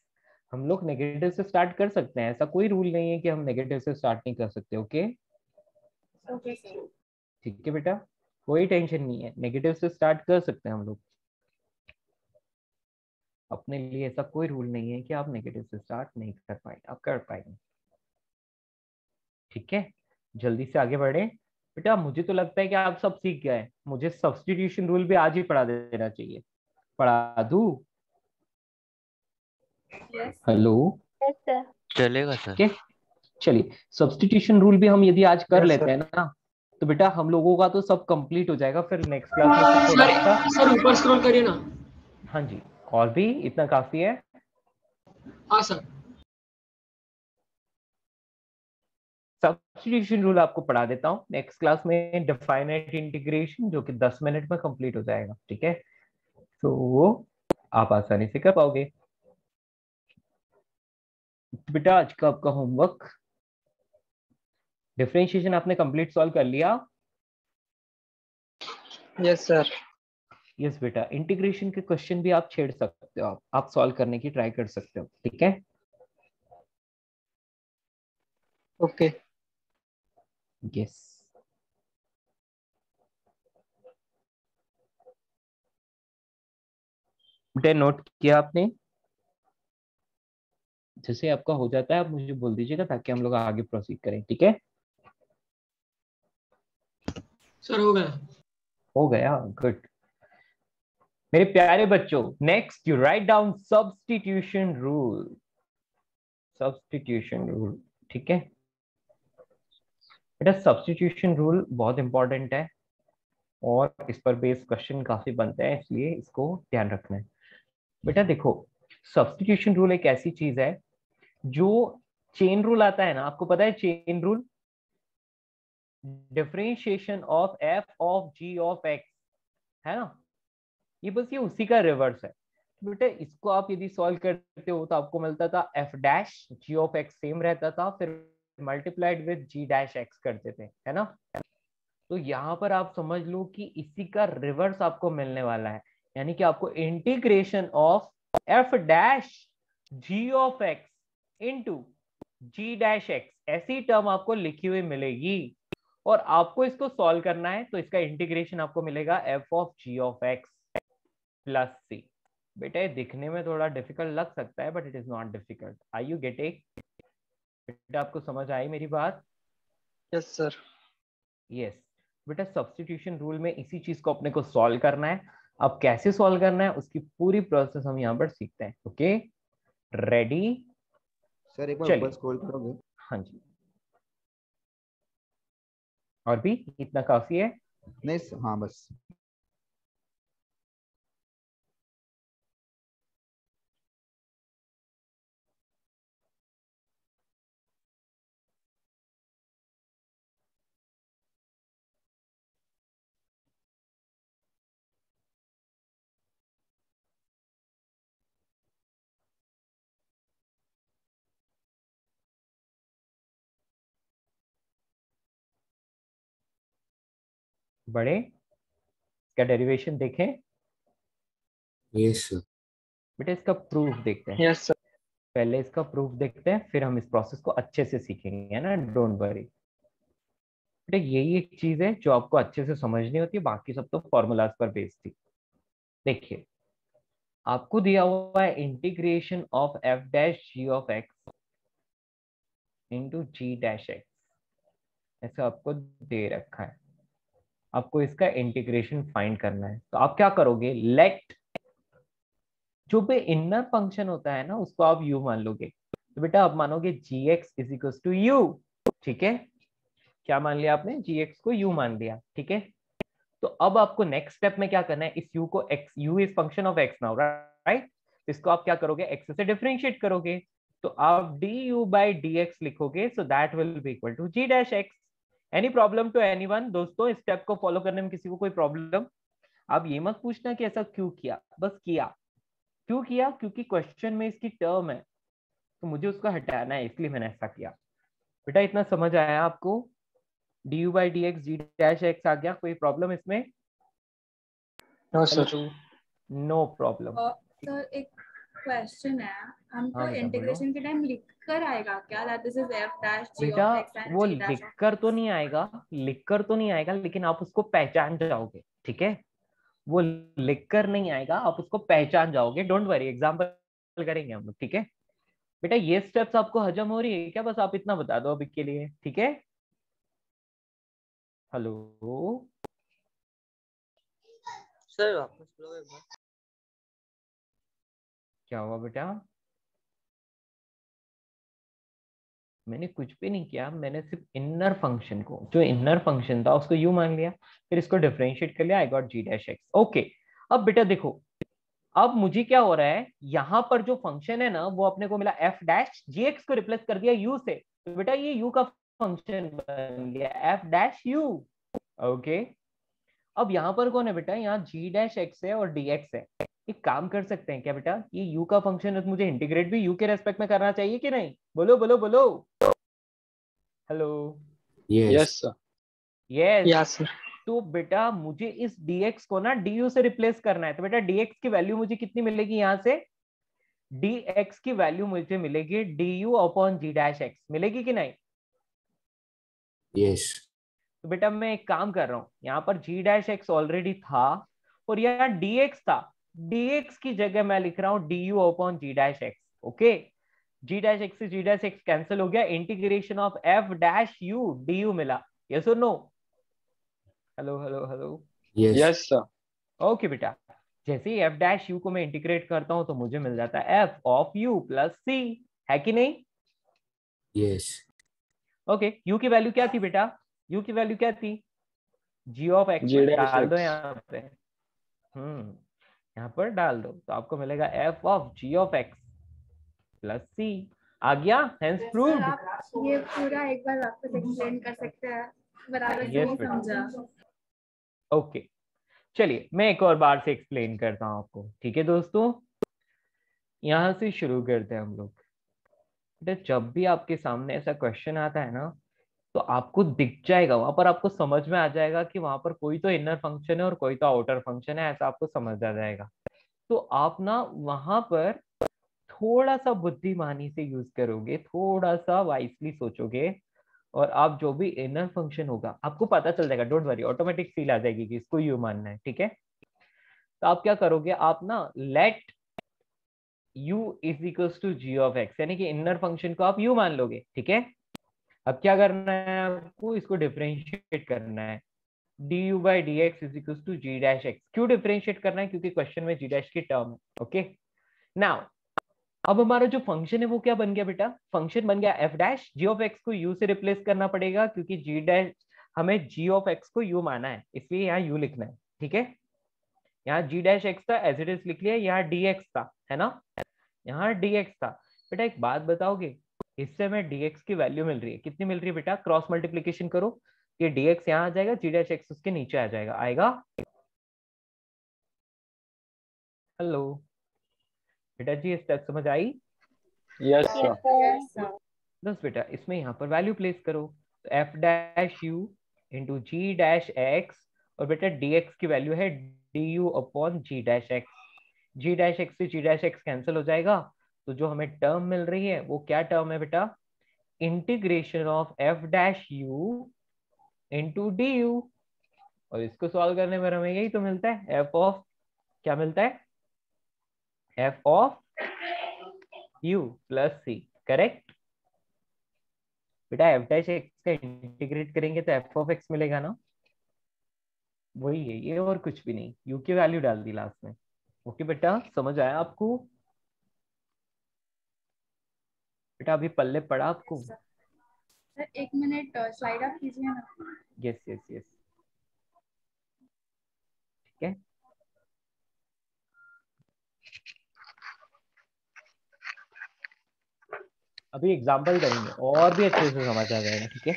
हम लोग नेगेटिव से स्टार्ट कर सकते हैं, ऐसा कोई रूल नहीं है कि हम नेगेटिव से स्टार्ट नहीं कर सकते, ओके। Okay sir. ठीक है बेटा, कोई टेंशन नहीं है, नेगेटिव से स्टार्ट कर सकते हैं हम लोग, अपने लिए ऐसा कोई रूल नहीं है कि आप नेगेटिव से स्टार्ट नहीं कर पाएंगे, आप कर पाएंगे, ठीक है। जल्दी से आगे बढ़े बेटा, मुझे तो लगता है कि आप सब सीख गए, मुझे सब्स्टिट्यूशन रूल भी आज ही पढ़ा देना चाहिए, पढ़ा दूं? Yes hello, yes sir. चलेगा सर। ठीक है, चलिए सब्स्टिट्यूशन रूल भी हम यदि आज कर Yes, लेते sir. हैं ना, तो बेटा हम लोगों का तो सब कंप्लीट हो जाएगा, फिर नेक्स्ट क्लास में थोड़ा सा। सर ऊपर स्क्रॉल करिए ना। हाँ जी, और भी इतना काफी है। हाँ सर। सब्स्टिट्यूशन रूल आपको पढ़ा देता हूँ नेक्स्ट क्लास में, डिफाइनाइट इंटीग्रेशन, जो कि 10 मिनट में कंप्लीट हो जाएगा, ठीक है। तो वो आप आसानी से कर पाओगे। बेटा आज का आपका होमवर्क, डिफरेंशिएशन आपने कंप्लीट सॉल्व कर लिया? Yes sir. यस बेटा, इंटीग्रेशन के क्वेश्चन भी आप छेड़ सकते हो, आप सॉल्व करने की ट्राई कर सकते हो, ठीक है। ओके। यस बेटा, नोट किया आपने? जैसे आपका हो जाता है आप मुझे बोल दीजिएगा, ताकि हम लोग आगे प्रोसीड करें, ठीक है। सर हो गया। हो गया, गुड। मेरे प्यारे बच्चों, next you write down substitution rule. Substitution rule, ठीक है बेटा। सब्स्टिट्यूशन रूल बहुत इंपॉर्टेंट है और इस पर बेस्ड क्वेश्चन काफी बनते हैं, इसलिए इसको ध्यान रखना है। बेटा देखो, सब्स्टिट्यूशन रूल एक ऐसी चीज है जो चेन रूल आता है ना, आपको पता है chain rule, differentiation of f of g of x, है ना। ये बस ये उसी का रिवर्स है। तो बेटा इसको आप यदि सॉल्व करते हो तो आपको मिलता था f dash g of x same रहता था, फिर multiplied with g dash x करते थे, है ना। तो यहाँ पर आप समझ लो कि इसी का रिवर्स आपको मिलने वाला है, यानी कि आपको integration of f dash g of x into g dash x, ऐसी टर्म आपको लिखी हुई मिलेगी और आपको इसको सॉल्व करना है। तो इसका इंटीग्रेशन आपको मिलेगा f of g of x plus c. बेटा ये दिखने में थोड़ा डिफिकल्ट लग सकता है, but it is not difficult. Are you getting? बेटा आपको समझ आई मेरी बात? Yes sir. यस बेटा, सब्स्टिट्यूशन रूल में इसी चीज को अपने को सॉल्व करना है। अब कैसे सॉल्व करना है उसकी पूरी प्रोसेस हम यहाँ पर सीखते हैं। Okay, ready? सर एक बार ऊपर चलिए, स्क्रॉल करोगे? हाँ जी। और भी इतना काफी है? नहीं हाँ बस। बड़े इसका डेरिवेशन देखें? Yes sir. बेटा इसका प्रूफ देखते हैं। Yes sir. पहले इसका प्रूफ देखते हैं, फिर हम इस प्रोसेस को अच्छे से सीखेंगे, है ना। डोंट वरी बेटा, यही एक चीज है जो आपको अच्छे से समझनी होती है, बाकी सब तो फॉर्मूलाज पर बेस्ड थी। देखिए, आपको दिया हुआ है integration of f dash g of x into g dash x, ऐसा आपको दे रखा है। आपको इसका इंटीग्रेशन फाइंड करना है। तो आप क्या करोगे, लेट जो भी इनर फंक्शन होता है ना उसको आप यू मान लोगे। तो बेटा आप मानोगे g x is equal to u, ठीक है। क्या मान लिया आपने, जी एक्स को यू मान लिया, ठीक है। तो अब आपको नेक्स्ट स्टेप में क्या करना है, इस यू को x, you is function of x now, right. इसको आप क्या करोगे, एक्स से डिफरेंशिएट करोगे। तो आप d you by D x लिखोगे, so that will be equal to g dash x. Any problem to anyone दोस्तों, इस स्टेप को फॉलो करने में किसी को कोई प्रॉब्लम? आप ये मत पूछना कि ऐसा क्यों किया, बस किया। क्यों किया? क्योंकि क्वेश्चन में इसकी टर्म है तो मुझे उसको हटाना है, इसलिए मैंने ऐसा किया। बेटा इतना समझ आया आपको? D you by D x g dash x आ गया, कोई प्रॉब्लम इसमें? No sir. No problem. Sir एक क्वेश्चन है, हमको हाँ बेटा बोलो। इंटीग्रेशन के टाइम लिख कर आएगा क्या, that this is f dash g बेटा ऑफ एक्स एंड वो जी डैश ऑफ लिखकर तो नहीं आएगा, लिखकर तो नहीं आएगा, लेकिन आप उसको पहचान जाओगे, ठीक है। वो लिखकर नहीं आएगा, आप उसको पहचान जाओगे। डोंट वरी, एग्जाम्पल करेंगे हम लोग, ठीक है। बेटा ये स्टेप्स आपको हजम हो रही है क्या, बस आप इतना बता दो अभी के लिए, ठीक है। हेलो सर वापस बोलो एक बार। क्या हुआ बेटा? मैंने कुछ भी नहीं किया, मैंने सिर्फ इनर फंक्शन को, जो इनर फंक्शन था उसको यू मान लिया, फिर इसको डिफरेंशिएट कर लिया, I got ji dash x. Okay, अब बेटा देखो, अब मुझे क्या हो रहा है, यहाँ पर जो फंक्शन है ना वो अपने को मिला एफ डैश जी एक्स को रिप्लेस कर दिया यू से, तो बेटा ये यू का फंक्शन बन गया एफ डैश यू। ओके, अब यहाँ पर कौन है बेटा, यहाँ जी डैश एक्स है और डी एक्स है। एक काम कर सकते हैं क्या बेटा, ये u का फंक्शन है तो मुझे इंटीग्रेट भी u के रेस्पेक्ट में करना चाहिए कि नहीं? बोलो बोलो बोलो। Hello. Yes yes sir. Yes. Yes sir. तो बेटा मुझे इस dx को ना du से रिप्लेस करना है, तो बेटा dx की वैल्यू मुझे कितनी मिलेगी, यहाँ से dx की वैल्यू मुझे मिलेगी du upon g dash x, मिलेगी कि नहीं? यस तो बेटा मैं एक काम कर रहा हूँ, यहाँ पर जी डैश एक्स ऑलरेडी था और यहाँ dx था, dx की जगह मैं लिख रहा हूँ du upon g dash x. Okay, g dash x से जी डैश एक्स कैंसिल हो गया, integration of f dash u du मिला। यस और no? Hello hello hello. Yes yes sir. Okay बेटा, जैसे ही एफ डैश यू को मैं integrate करता हूं तो मुझे मिल जाता है एफ ऑफ यू प्लस सी, है कि नहीं? यस ओके, यू की वैल्यू क्या थी बेटा, यू की वैल्यू क्या थी, जी ऑफ एक्स, जी डैश डाल दो एक्स। यहाँ पे। यहाँ पर डाल दो तो आपको मिलेगा f of g of x plus c. आ गया, हेंस सर प्रूव्ड। आप ये पूरा एक बार वापस एक्सप्लेन कर सकते हैं, बराबर से यस नहीं बेटा। समझा। ओके, चलिए मैं एक और बार से एक्सप्लेन करता हूँ आपको, ठीक है दोस्तों? यहाँ से शुरू करते हैं हम लोग। बेटा जब भी आपके सामने ऐसा क्वेश्चन आता है ना, तो आपको दिख जाएगा, वहां पर आपको समझ में आ जाएगा कि वहां पर कोई तो इनर फंक्शन है और कोई तो आउटर फंक्शन है, ऐसा आपको समझ आ जाएगा। तो आप ना वहां पर थोड़ा सा बुद्धिमानी से यूज करोगे, थोड़ा सा वाइसली सोचोगे, और आप जो भी इनर फंक्शन होगा आपको पता चल जाएगा, डोंट वरी, ऑटोमेटिक फील आ जाएगी कि इसको यू मानना है, ठीक है? तो आप क्या करोगे, आप ना let u is equals to g of x, यानी कि इनर फंक्शन को आप u मान लोगे, ठीक है? अब क्या करना है आपको, इसको डिफरेंशिएट करना है, du by D x is equals to g dash x. क्यों डिफरेंशिएट करना है, क्योंकि क्वेश्चन में जी डैश की टर्म है। ओके, नाउ अब हमारा जो फंक्शन है वो क्या बन गया बेटा, फंक्शन बन गया f dash, g of x को u से रिप्लेस करना पड़ेगा क्योंकि जी डैश, हमें g ऑफ x को u माना है, इसलिए यहाँ u लिखना है, ठीक है? यहाँ g डैश एक्स था, एज इट इज लिख लिया, यहाँ dx था, है ना? यहाँ dx था। बेटा एक बात बताओगे, इससे हमें dx की वैल्यू मिल रही है, कितनी मिल रही है बेटा, क्रॉस मल्टीप्लीकेशन करो, ये dx यहाँ आ जाएगा, g डैश एक्स उसके नीचे आ जाएगा, आएगा? हेलो बेटा जी, स्टेप समझ आई? Yes sir. Yes sir. बस बेटा इसमें यहाँ पर वैल्यू प्लेस करो, तो f dash u into g dash x, और बेटा dx की वैल्यू है du upon g dash x, g dash x से जी डैश एक्स कैंसिल हो जाएगा, तो जो हमें टर्म मिल रही है वो क्या टर्म है बेटा, integration of f dash u into D you, और इसको सॉल्व करने पर हमें यही तो मिलता है, एफ ऑफ, क्या मिलता है, f of u plus c, correct? बेटा एफ डैश एक्स का इंटीग्रेट करेंगे तो एफ ऑफ एक्स मिलेगा ना, वही है ये, और कुछ भी नहीं, यू की वैल्यू डाल दी लास्ट में। ओके बेटा, समझ आया आपको? बेटा अभी पल्ले पड़ा आपको? सर एक मिनट स्लाइड अप कीजिए ना। यस यस यस, ठीक है। अभी एग्जाम्पल करेंगे और भी अच्छे से समझ आ जाएगा, ठीक है?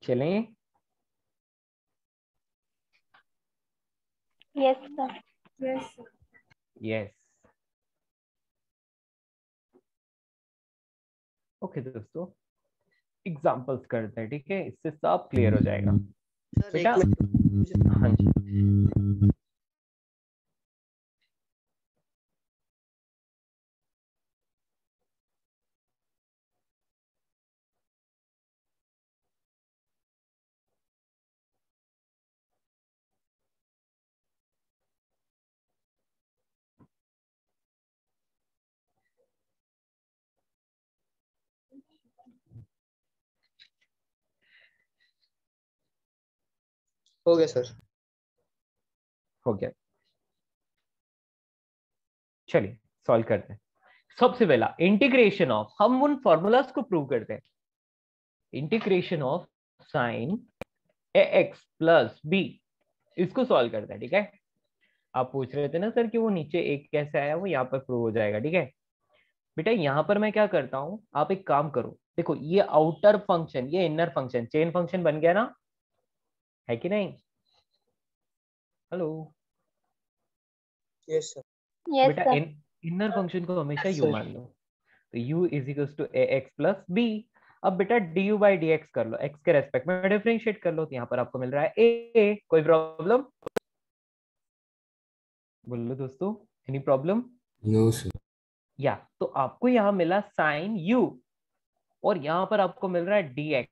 चलें? Yes sir. Yes sir. Yes. Okay दोस्तों, एग्जाम्पल्स करते हैं, ठीक है? इससे सब क्लियर हो जाएगा सर बेटा। एक मिनट। हाँ जी, हो गया सर। हो गया। चलिए सॉल्व करते हैं। सबसे पहला इंटीग्रेशन ऑफ, हम उन फॉर्मूलाज को प्रूव करते हैं। Integration of sine a x plus b, इसको सॉल्व करते हैं। ठीक है, आप पूछ रहे थे ना सर कि वो नीचे एक कैसे आया, वो यहाँ पर प्रूव हो जाएगा। ठीक है बेटा, यहाँ पर मैं क्या करता हूं, आप एक काम करो, देखो ये आउटर फंक्शन, ये इनर फंक्शन, चेन फंक्शन बन गया ना, है कि नहीं? Hello yes sir. यस बेटा, सर। इनर फंक्शन को हमेशा Yes, यू sir. मान लो, तो u is equal to a x plus B. अब बेटा du बाई डी एक्स कर लो, x के रेस्पेक्ट में डिफरेंशिएट कर लो, तो यहाँ पर आपको मिल रहा है a। कोई प्रॉब्लम? बोलो दोस्तों, एनी प्रॉब्लम? No, sir. या तो आपको यहाँ मिला साइन u, और यहाँ पर आपको मिल रहा है dx।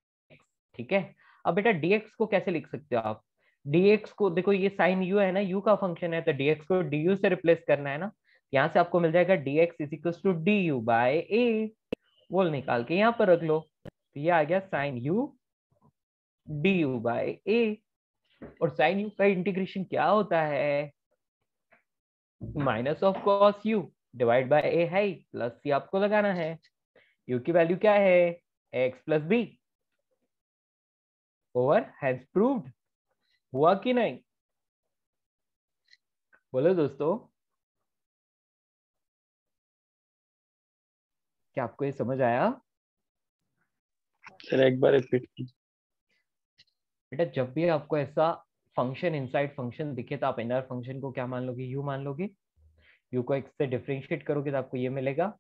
ठीक है, अब बेटा dx को कैसे लिख सकते हो आप? dx को देखो, ये साइन u है ना, u का फंक्शन है, तो dx को du से रिप्लेस करना है ना, यहाँ से आपको मिल जाएगा dx is equal to du by a। बोल निकाल के यहाँ पर रख लो, तो ये आ गया sine u du by a। और साइन u का इंटीग्रेशन क्या होता है? Minus of cos u divide by a है, प्लस c आपको लगाना है। u की वैल्यू क्या है? x plus B. Over has proved, हुआ कि नहीं? बोलो दोस्तों, क्या आपको ये समझ आया? सर एक बार रिपीट कीजिए। बेटा, जब भी आपको ऐसा फंक्शन इनसाइड फंक्शन दिखे, तो आप इनर फंक्शन को क्या मान लोगे? यू मान लोगे। यू को एक्स से डिफरेंशिएट करोगे तो आपको ये मिलेगा।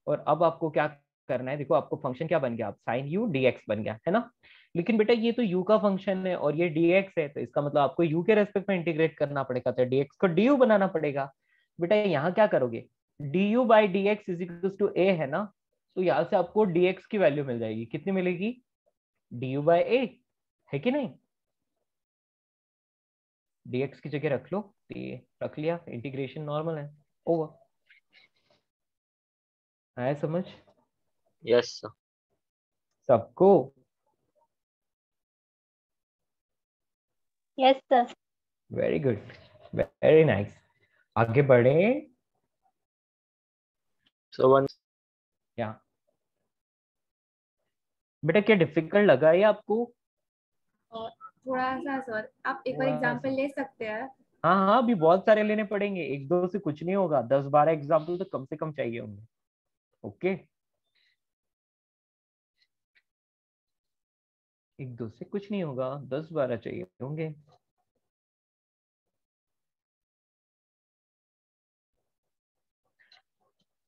और अब आपको क्या करना है, देखो आपको फंक्शन क्या बन गया, आप साइन यू डी एक्स बन गया है ना। लेकिन बेटा ये तो यू का फंक्शन है और ये डी एक्स है, तो इसका मतलब आपको यू के रेस्पेक्ट में इंटीग्रेट करना पड़ेगा, तो डी एक्स को डी यू बनाना पड़ेगा। बेटा यहाँ क्या करोगे, d you by D x is equal to a है ना, तो यहाँ से आपको डी एक्स की वैल्यू मिल जाएगी। कितनी मिलेगी? डी यू बाई ए, है कि नहीं? dx की जगह रख लो, तो ये रख लिया, इंटीग्रेशन नॉर्मल है, ओवर। आया समझ यस सर। सबको? Yes sir. Very good, very nice. आगे बढ़े सो वन। क्या बेटा, क्या डिफिकल्ट लगा है आपको? थोड़ा सा सर, आप एक बार थोड़ा एग्जांपल सा। ले सकते हैं? हाँ हाँ, अभी बहुत सारे लेने पड़ेंगे, एक दो से कुछ नहीं होगा, 10-12 एग्जाम्पल तो कम से कम चाहिए होंगे। ओके, एक दो से कुछ नहीं होगा, 10-12 चाहिए होंगे।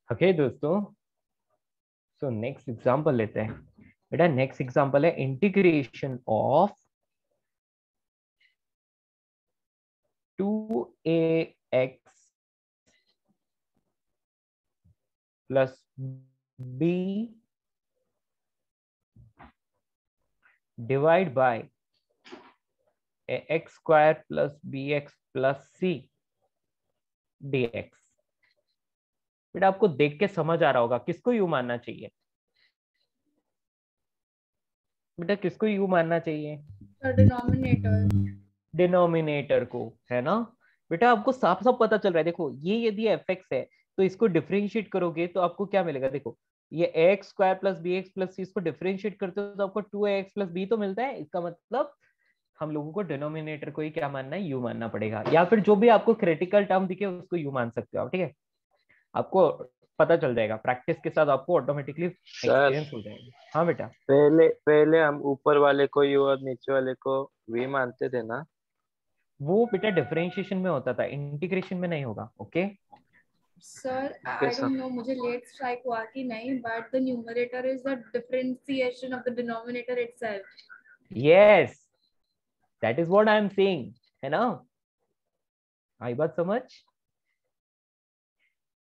ओके दोस्तों, सो नेक्स्ट एग्जांपल लेते हैं। बेटा नेक्स्ट एग्जांपल है integration of 2ax plus b divide by ax square plus bx plus c dx। बेटा आपको देख के समझ आ रहा होगा किसको यू मानना चाहिए? बेटा किसको यू मानना चाहिए? डिनोमिनेटर। डिनोमिनेटर को, है ना। बेटा आपको साफ साफ पता चल रहा है, देखो ये यदि fx है तो इसको डिफरेंशिएट करोगे तो आपको क्या मिलेगा, देखो ये ax square plus bx plus c, इसको डिफरेंशिएट करते हो तो आपको 2ax प्लस b तो मिलता है। इसका मतलब हम लोगों को डिनोमिनेटर को ही क्या मानना है, यू मानना पड़ेगा, या फिर जो भी आपको क्रिटिकल टर्म दिखे उसको यू मान सकते हो आप। ठीक है, आपको पता चल जाएगा, प्रैक्टिस के साथ आपको ऑटोमेटिकली सर एक्सपीरियंस हो जाएगा। हाँ बेटा, पहले हम ऊपर वाले को यू और नीचे वाले को वी मानते थे ना? वो बेटा डिफरेंशिएशन में होता था, इंटीग्रेशन में नहीं होगा। Okay sir Okay, I sir. Don't know मुझे लेट स्ट्राइक हुआ कि नहीं, but the numerator is the differentiation of the denominator itself. Yes, that is what I am saying, है ना। आई बात समझ?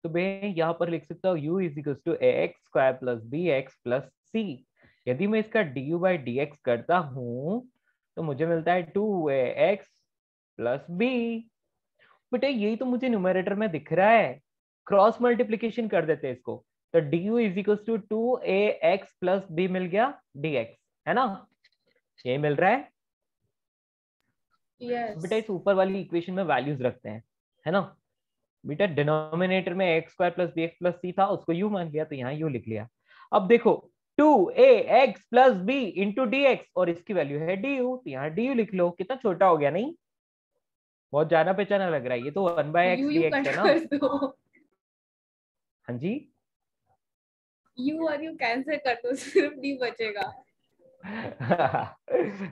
तो मैं यहाँ पर लिख सकता हूँ u is equal to ax square plus bx plus c। यदि मैं इसका du बाई dx करता हूँ तो मुझे मिलता है 2ax प्लस b। बेटा यही तो मुझे न्यूमरेटर में दिख रहा है, क्रॉस मल्टीप्लीकेशन कर देते हैं इसको, तो du is equal to 2ax plus b मिल गया dx, है ना, ये मिल रहा है। Yes. बेटा इस ऊपर वाली इक्वेशन में वैल्यूज रखते हैं, है ना। बेटा डिनोमिनेटर में x square plus b x plus c था, उसको यू मान लिया तो यहाँ यू लिख लिया। अब देखो 2ax plus B into D X, और इसकी वैल्यू है du, तो यहाँ du लिख लो। कितना छोटा हो गया, नहीं बहुत जाना पहचाना लग रहा है, ये तो 1/x यू dx कट है ना। कर दो, हाँ जी। यू और यू कैंसिल कर दो, सिर्फ डी बचेगा।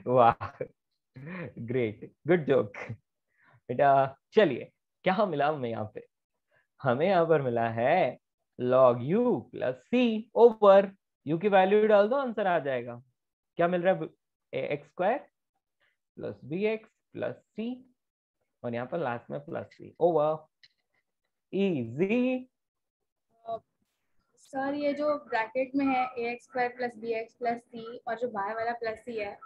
वाह, ग्रेट, गुड जोक बेटा। चलिए क्या मिला हमें यहाँ पे, हमें यहाँ पर मिला है log u प्लस सी ओवर u की वैल्यू डाल दो, आंसर आ जाएगा। क्या मिल रहा है, x square plus b x plus c, और यहाँ पर लास्ट में प्लस सी ओवर इजी। सर ये जो ब्रैकेट में है ax square plus bx plus c और जो बाहर वाला प्लस c है,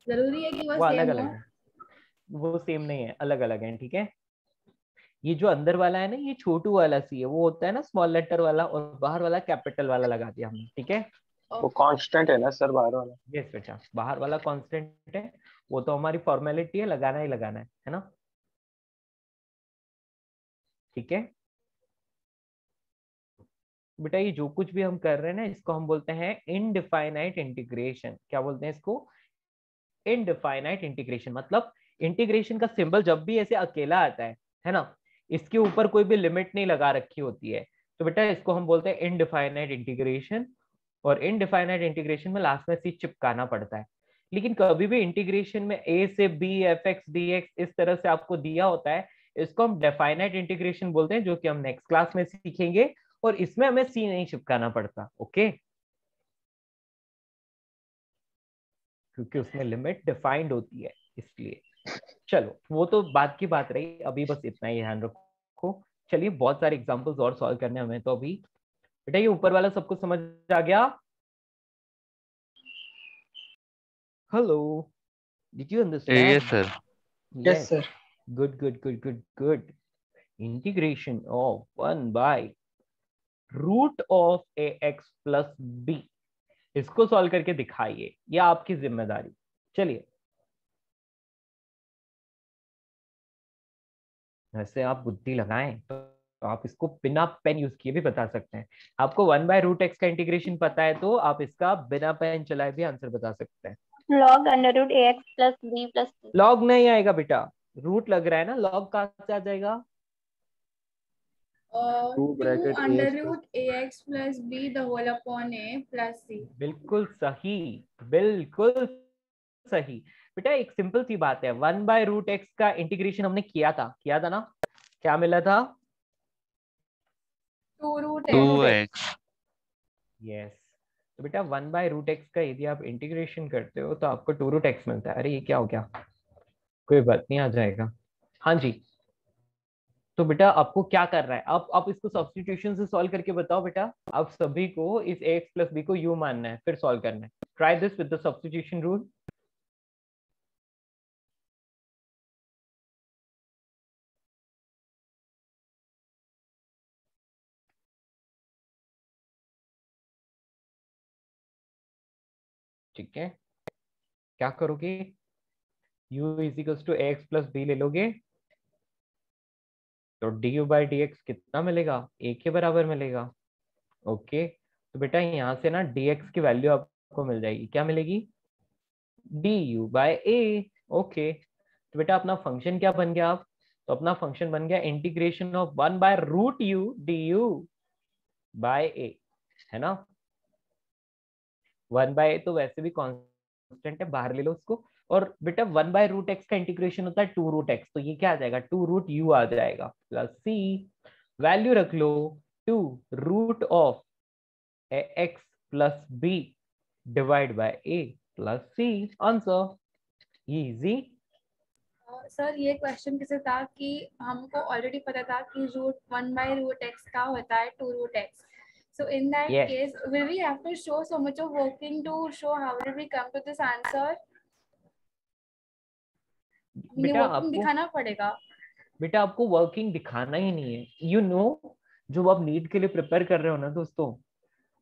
जरूरी है कि वो वो अलग सेम अलग हो? है, वो सेम नहीं है, अलग अलग है, ठीक है। ये जो अंदर वाला है ना, ये छोटू वाला सी है, वो होता है ना स्मॉल लेटर वाला, और बाहर वाला कैपिटल वाला लगा दिया हमने, ठीक है। वो कांस्टेंट है ना सर बाहर वाला? यस बेटा, बाहर वाला कांस्टेंट है, वो तो हमारी फॉर्मेलिटी है, लगाना ही लगाना है ना, ठीक है। बेटा ये जो कुछ भी हम कर रहे हैं ना, इसको हम बोलते हैं इनडिफाइनाइट इंटीग्रेशन। क्या बोलते हैं इसको, इनडिफाइनाइट इंटीग्रेशन। मतलब इंटीग्रेशन का सिंबल जब भी ऐसे अकेला आता है ना, इसके ऊपर कोई भी लिमिट नहीं लगा रखी होती है, तो बेटा इसको हम बोलते हैं इनडिफाइनाइट इंटीग्रेशन। और इनडिफाइनाइट इंटीग्रेशन में लास्ट में सी चिपकाना पड़ता है। लेकिन कभी भी इंटीग्रेशन में a से b fx dx इस तरह से आपको दिया होता है, इसको हम डेफाइनाइट इंटीग्रेशन बोलते हैं, जो कि हम नेक्स्ट क्लास में सीखेंगे। और इसमें हमें सी नहीं चिपकाना पड़ता, ओके, क्योंकि उसमें लिमिट डिफाइंड होती है, इसलिए। चलो वो तो बात की बात रही, अभी बस इतना ही ध्यान रखो। चलिए बहुत सारे एग्जांपल्स और सॉल्व करने हमें तो अभी। बेटा ये ऊपर वाला सबको समझ आ गया? Hello, did you understand? Yes, sir. Yes, sir. Good good good good good. Integration of one by root of ax plus b, इसको सॉल्व करके दिखाइए, ये आपकी जिम्मेदारी। चलिए, वैसे आप बुद्धि लगाएं तो आप इसको बिना पेन यूज किए भी बता सकते हैं। आपको 1/√x का इंटीग्रेशन पता है, तो आप इसका बिना पेन चलाए भी आंसर बता सकते हैं। log √ ax plus b plus c। Log नहीं आएगा बेटा, रूट लग रहा है ना, लॉग कहाँ से आ जाएगा? 2 bracket under root ax plus b the whole upon a plus c। बिल्कुल सही, बिल्कुल सही। बेटा एक सिंपल सी बात है, 1/√x का इंटीग्रेशन हमने किया था ना, क्या मिला था? 2x. यस। तो बेटा 1/√x का यदि आप इंटीग्रेशन करते हो तो आपको 2√x मिलता है। अरे ये क्या हो गया, कोई बात नहीं, आ जाएगा। हाँ जी, तो बेटा आपको क्या करना है, आप इसको सब्स्टिट्यूशन से सॉल्व करके बताओ बेटा। आप सभी को इस ax प्लस b को u मानना है, फिर सॉल्व करना है। Try this with the substitution rule. ठीक है, क्या करोगे, u is to ax plus b ले लोगे, तो du/dx कितना मिलेगा, a के बराबर मिलेगा। ओके, तो बेटा यहाँ से ना dx की वैल्यू आपको मिल जाएगी, क्या मिलेगी, du/a। ओके, तो बेटा अपना फंक्शन क्या बन गया, आप तो अपना फंक्शन बन गया इंटीग्रेशन ऑफ 1/√u du/a, है ना। 1/a तो वैसे भी कांस्टेंट है, बाहर ले लो उसको। और बेटा 1/√x का इंटीग्रेशन होता है 2√x, तो ये क्या आ जाएगा, 2√u आ जाएगा प्लस c, वैल्यू रख लो 2√x plus b divide by a plus c, answer easy. Sir ये क्वेश्चन किसे था कि हमको ऑलरेडी पता था कि रूट 1/√x का होता है 2√x। So in that Yes. case, will we have to show so much of working to show how did we come to this answer? बेटा working आपको दिखाना पड़ेगा। बेटा आपको वर्किंग दिखाना ही नहीं है, यू नो जो आप नीट के लिए प्रिपेयर कर रहे हो ना दोस्तों,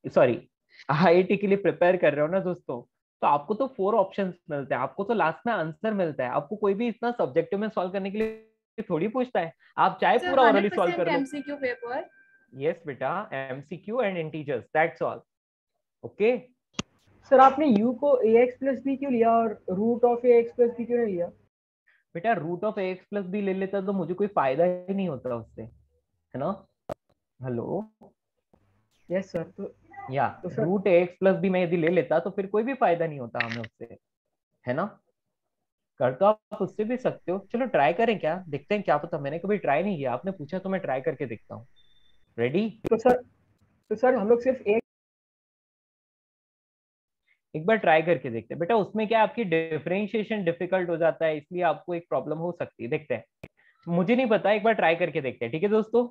सॉरी IIT के लिए प्रिपेयर कर रहे हो ना दोस्तों, तो आपको तो 4 ऑप्शंस मिलते हैं, आपको तो लास्ट में आंसर मिलता है, आपको कोई भी इतना सब्जेक्टिव में सॉल्व करने के लिए थोड़ी पूछता है, आप चाहे सर पूरा ओरली सॉल्व 100% कर लो। MCQ पेपर। यस बेटा, MCQ and integers, that's all. Okay sir आपने u को ax प्लस b क्यों लिया और root of ax plus b क्यों नहीं लिया? बेटा root of ax plus b ले लेता तो मुझे कोई फायदा ही नहीं होता उससे, है ना। Hello, yes sir. या तो sir root ax plus b मैं यदि ले लेता तो फिर कोई भी फायदा नहीं होता हमें उससे, है ना। कर तो आप उससे भी सकते हो, चलो ट्राई करें क्या, देखते हैं, क्या पता, मैंने कभी ट्राई नहीं किया, आपने पूछा तो मैं ट्राई करके देखता हूँ। रेडी? तो सर हम लोग सिर्फ एक बार ट्राई करके देखते हैं बेटा, उसमें क्या आपकी डिफरेंशिएशन डिफिकल्ट हो जाता है, इसलिए आपको एक प्रॉब्लम हो सकती है, देखते हैं, मुझे नहीं पता, एक बार ट्राई करके देखते हैं, ठीक है दोस्तों।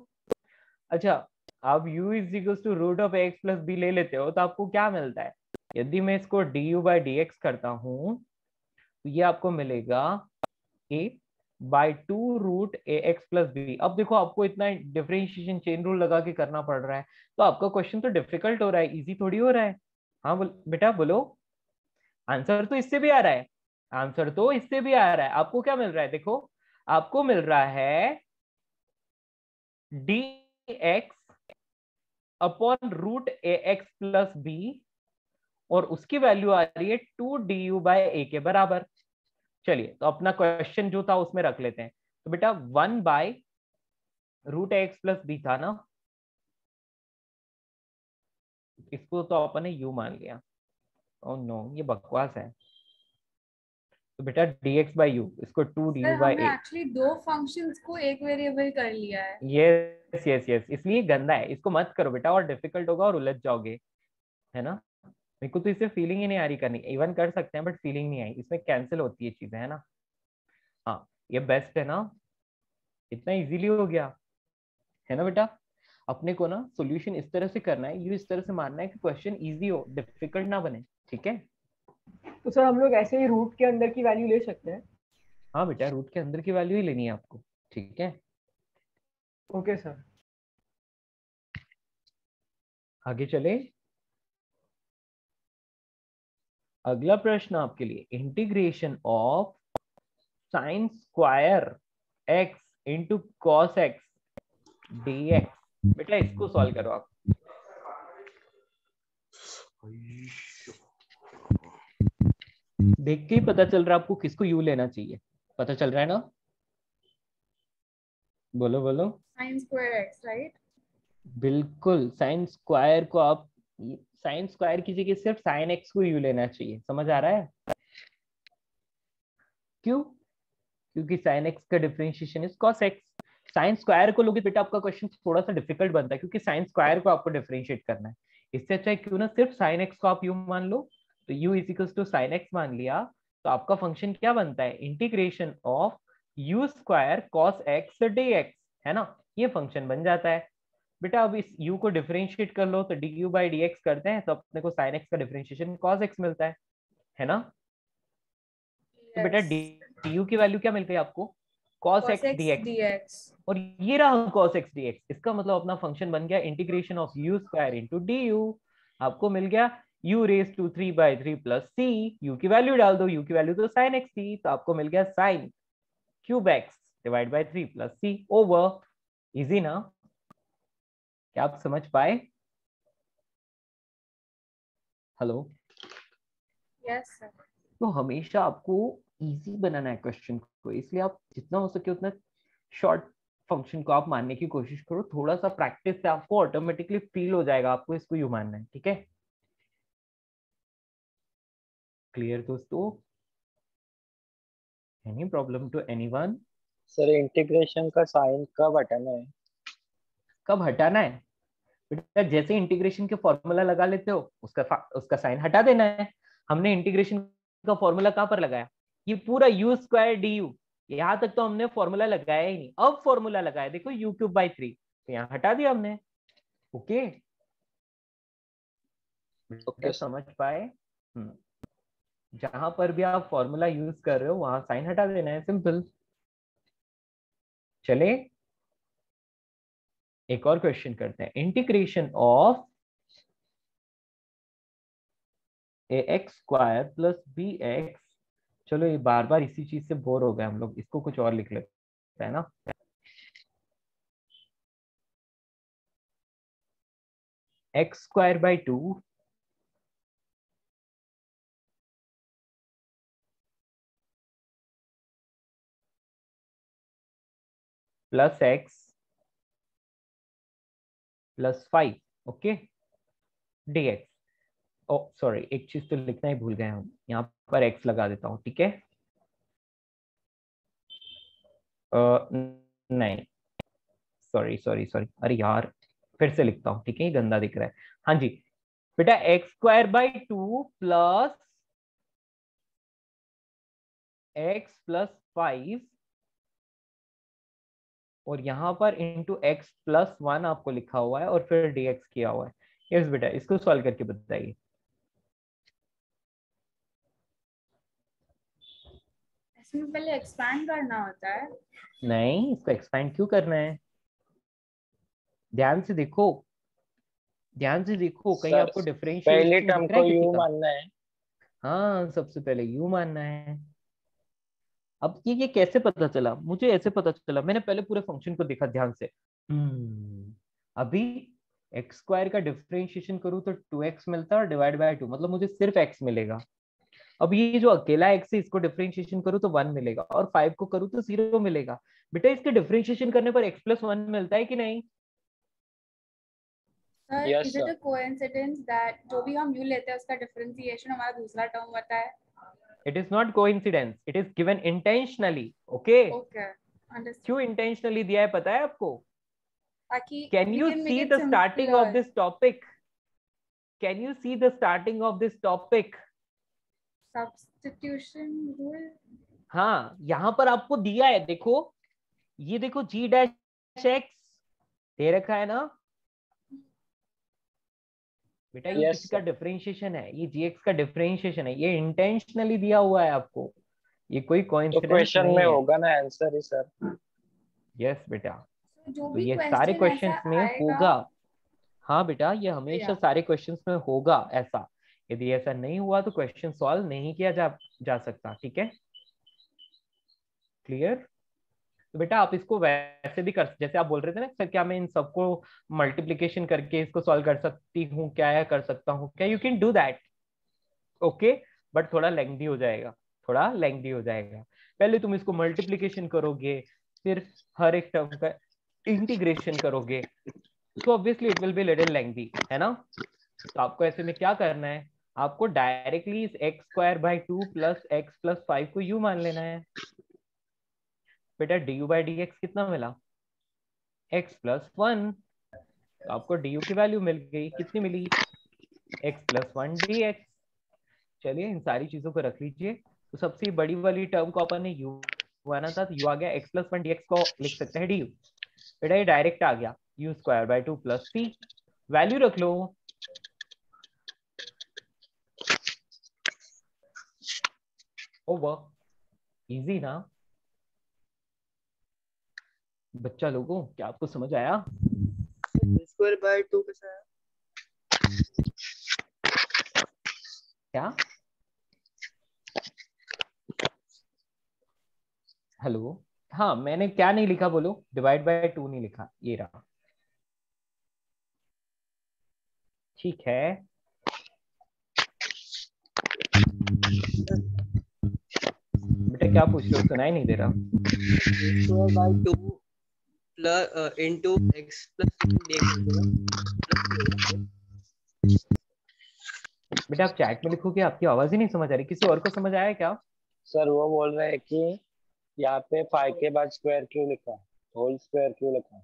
अच्छा, आप u is equal to root of x plus B ले लेते हो तो आपको क्या मिलता है, यदि मैं इसको du बाई डी एक्स करता हूं तो ये आपको मिलेगा a by 2 root A x plus B. अब देखो आपको इतना डिफरेंशिएशन चेन रूल लगा के करना पड़ रहा है, तो आपका क्वेश्चन तो डिफिकल्ट हो रहा है, इजी थोड़ी हो रहा है। हाँ बेटा बोलो, आंसर तो इससे भी आ रहा है, आंसर तो इससे भी आ रहा है। आपको क्या मिल रहा है, देखो आपको मिल रहा है D x upon root A x plus B, और उसकी वैल्यू आ रही है 2 du बाय ए के बराबर। चलिए तो अपना क्वेश्चन जो था उसमें रख लेते हैं, तो बेटा 1 by root X plus B था ना, इसको तो अपन ने u मान लिया, ओह नो ये बकवास है, तो बेटा dx बाई यू, इसको 2 सर du बाई हमने ए। एक्चुअली दो फंक्शंस को एक वेरिएबल कर लिया है। यस यस यस, इसलिए गंदा है, इसको मत करो बेटा, और डिफिकल्ट होगा और उलझ जाओगे, है ना। मेरे को तो इसे फीलिंग ही नहीं आ रही करनी, इवन कर सकते हैं बट फीलिंग नहीं आई, इसमें कैंसिल होती है चीजें, है ना। हाँ ये बेस्ट है ना, इतना इजीली हो गया, है ना बेटा। अपने को ना सॉल्यूशन इस तरह से करना है, यू इस तरह से मानना है कि क्वेश्चन इजी हो, डिफिकल्ट ना बने, ठीक है। तो सर हम लोग ऐसे ही रूट के अंदर की वैल्यू ले सकते हैं? हाँ बेटा, रूट के अंदर की वैल्यू ही लेनी है आपको, ठीक है। Okay sir. आगे चले, अगला प्रश्न आपके लिए, integration of sine square x into cos X dx। बेटा इसको सॉल्व करो आप, देख के ही पता चल रहा है आपको किसको u लेना चाहिए, पता चल रहा है ना, बोलो बोलो। Sine square x, right. बिल्कुल, साइन स्क्वायर को आप, साइन स्क्वायर की जगह सिर्फ साइन एक्स को u लेना चाहिए, समझ आ रहा है क्यों, क्योंकि साइन एक्स का differentiation is cos x. Sine square को लोगे बेटा आपका क्वेश्चन थोड़ा सा डिफिकल्ट बनता है, क्योंकि साइन स्क्वायर को आपको डिफरेंशिएट करना है, इससे अच्छा है क्यों ना सिर्फ साइन एक्स को आप u मान लो, तो u is equal to sine X मान लिया, तो आपका फंक्शन क्या बनता है, integration of u square cos X dx, है ना, ये फंक्शन बन जाता है। बेटा अब इस u को डिफरेंशिएट कर लो, तो du बाई dx करते हैं तो अपने को sin x का डिफरेंशिएशन cos x मिलता है ना। तो बेटा du की वैल्यू क्या मिल गई आपको, cos x dx, और ये रहा cos x dx, इसका मतलब अपना फंक्शन बन गया integration of u square into du, आपको मिल गया u raise to 3/3 plus c, u की वैल्यू डाल दो, u की वैल्यू तो sin x थी, तो आपको मिल गया sin cube x divide by 3 plus c over, easy ना, क्या आप समझ पाए? Hello, yes sir. तो हमेशा आपको इजी बनाना है क्वेश्चन को, इसलिए आप जितना हो सके उतना शॉर्ट फंक्शन को आप मानने की कोशिश करो, थोड़ा सा प्रैक्टिस से आपको ऑटोमेटिकली फील हो जाएगा आपको इसको यू मानना है, ठीक है। क्लियर दोस्तों, any problem to anyone? Sir integration का साइन कब हटाना है? कब हटाना है बेटा, जैसे इंटीग्रेशन के फॉर्मूला लगा लेते हो उसका साइन हटा देना है। हमने इंटीग्रेशन का फॉर्मूला कहां पर लगाया, ये पूरा u स्क्वायर du, यहां तक तो हमने फॉर्मूला लगाया ही नहीं, अब फॉर्मूला लगाया, देखो u क्यूब बाई 3, तो यहाँ हटा दिया हमने, ओके। ओके समझ पाए? जहां पर भी आप फॉर्मूला यूज कर रहे हो वहां साइन हटा देना है, सिंपल। चले एक और क्वेश्चन करते हैं, integration of ax² plus bx। चलो ये बार बार इसी चीज से बोर हो गए हम लोग, इसको कुछ और लिख लेते हैं ना। x²/2 plus x plus 5 okay dx। ओ सॉरी, एक चीज तो लिखना ही भूल गए हम, यहाँ पर x लगा देता हूँ, ठीक है। नहीं सॉरी सॉरी सॉरी, अरे यार फिर से लिखता हूँ, ठीक है, ये गंदा दिख रहा है। हाँ जी बेटा, x²/2 प्लस x प्लस 5 और यहाँ पर इंटू x प्लस 1 आपको लिखा हुआ है और फिर dx किया हुआ है। यस बेटा, इसको सॉल्व करके बताइए। इसमें पहले एक्सपैंड करना होता है। नहीं, इसको एक्सपैंड क्यों करना है? ध्यान से देखो, ध्यान से देखो, कहीं सर आपको पहले डिफरेंशिएशन टर्म दिख रहा को है किसी यू का? मानना है। हाँ, सबसे पहले यू मानना है। अब ये कैसे पता चला? मुझे ऐसे पता चला, मैंने पहले पूरे फंक्शन को देखा ध्यान से। अभी x² का डिफरेंशिएशन करूँ तो 2x मिलता है और डिवाइड बाय 2 मतलब मुझे सिर्फ x मिलेगा। अब ये जो अकेला x है इसको डिफरेंशिएशन करूँ तो 1 मिलेगा और 5 को करूँ तो 0 मिलेगा। बेटा इसके डिफरेंशिएशन करने पर x प्लस 1 मिलता है कि नहीं? Sir Yes, is it sir. A coincidence that जो भी हम u लेते हैं उसका डिफरेंशिएशन हमारा दूसरा टर्म होता है? It is not coincidence, it is given intentionally, okay? Okay, understood. क्यों intentionally दिया है पता है आपको? ताकि Can we you can make see it the starting simpler. of this topic? Can you see the starting of this topic? Substitution rule. हाँ, यहाँ पर आपको दिया है, देखो ये देखो g' दे रखा है ना बेटा, ये Yes, किसी का sir. डिफरेंशिएशन है, ये gx का डिफरेंशिएशन है, ये इंटेंशनली दिया हुआ है आपको, ये कोई तो कोइंसिडेंस क्वेश्चन नहीं में है। होगा ना आंसर ही सर। यस बेटा, So, जो तो भी ये सारे क्वेश्चन क्वेश्चंस ऐसा में आएगा, होगा। हाँ बेटा, ये हमेशा या सारे क्वेश्चंस में होगा ऐसा। यदि ऐसा नहीं हुआ तो क्वेश्चन सॉल्व नहीं किया जा सकता, ठीक है, क्लियर। तो बेटा आप इसको वैसे भी कर, जैसे आप बोल रहे थे ना सर, क्या मैं इन सबको मल्टीप्लिकेशन करके इसको सॉल्व कर सकती हूँ क्या, या कर सकता हूँ क्या? You can do that, okay, but थोड़ा लेंथी हो जाएगा, थोड़ा लेंथी हो जाएगा। पहले तुम इसको मल्टीप्लिकेशन करोगे, फिर हर एक टर्म का इंटीग्रेशन करोगे, तो obviously it will be little lengthy, है ना। तो आपको ऐसे में क्या करना है, आपको डायरेक्टली इस x²/2 प्लस x प्लस 5 को u मान लेना है। बेटा du/dx कितना मिला? x plus 1। तो आपको du की वैल्यू मिल गई, कितनी मिली? x plus 1 dx। चलिए इन सारी चीजों को रख लीजिए। तो सबसे बड़ी वाली टर्म को अपन ने u माना था, तो u आ गया, x प्लस 1 dx को लिख सकते हैं du। बेटा ये डायरेक्ट आ गया, u²/2 प्लस c, वैल्यू रख लो। ओवर, इजी ना बच्चा लोगों, क्या आपको समझ आया? (2 कैसा है? क्या? हेलो, हाँ मैंने क्या नहीं लिखा बोलो? डिवाइड बाय 2 नहीं लिखा, ये रहा, ठीक है। बेटा क्या पूछ रहे हो, सुनाई नहीं दे रहा? (2 प्लस इंटू एक्स प्लस बेटा आप चैट में लिखोगे, आपकी आवाज ही नहीं समझ आ रही, किसी और को समझ आया क्या? सर वो बोल रहे हैं कि यहाँ पे 5 के बाद स्क्वायर क्यों लिखा है, होल स्क्वायर क्यों लिखा है?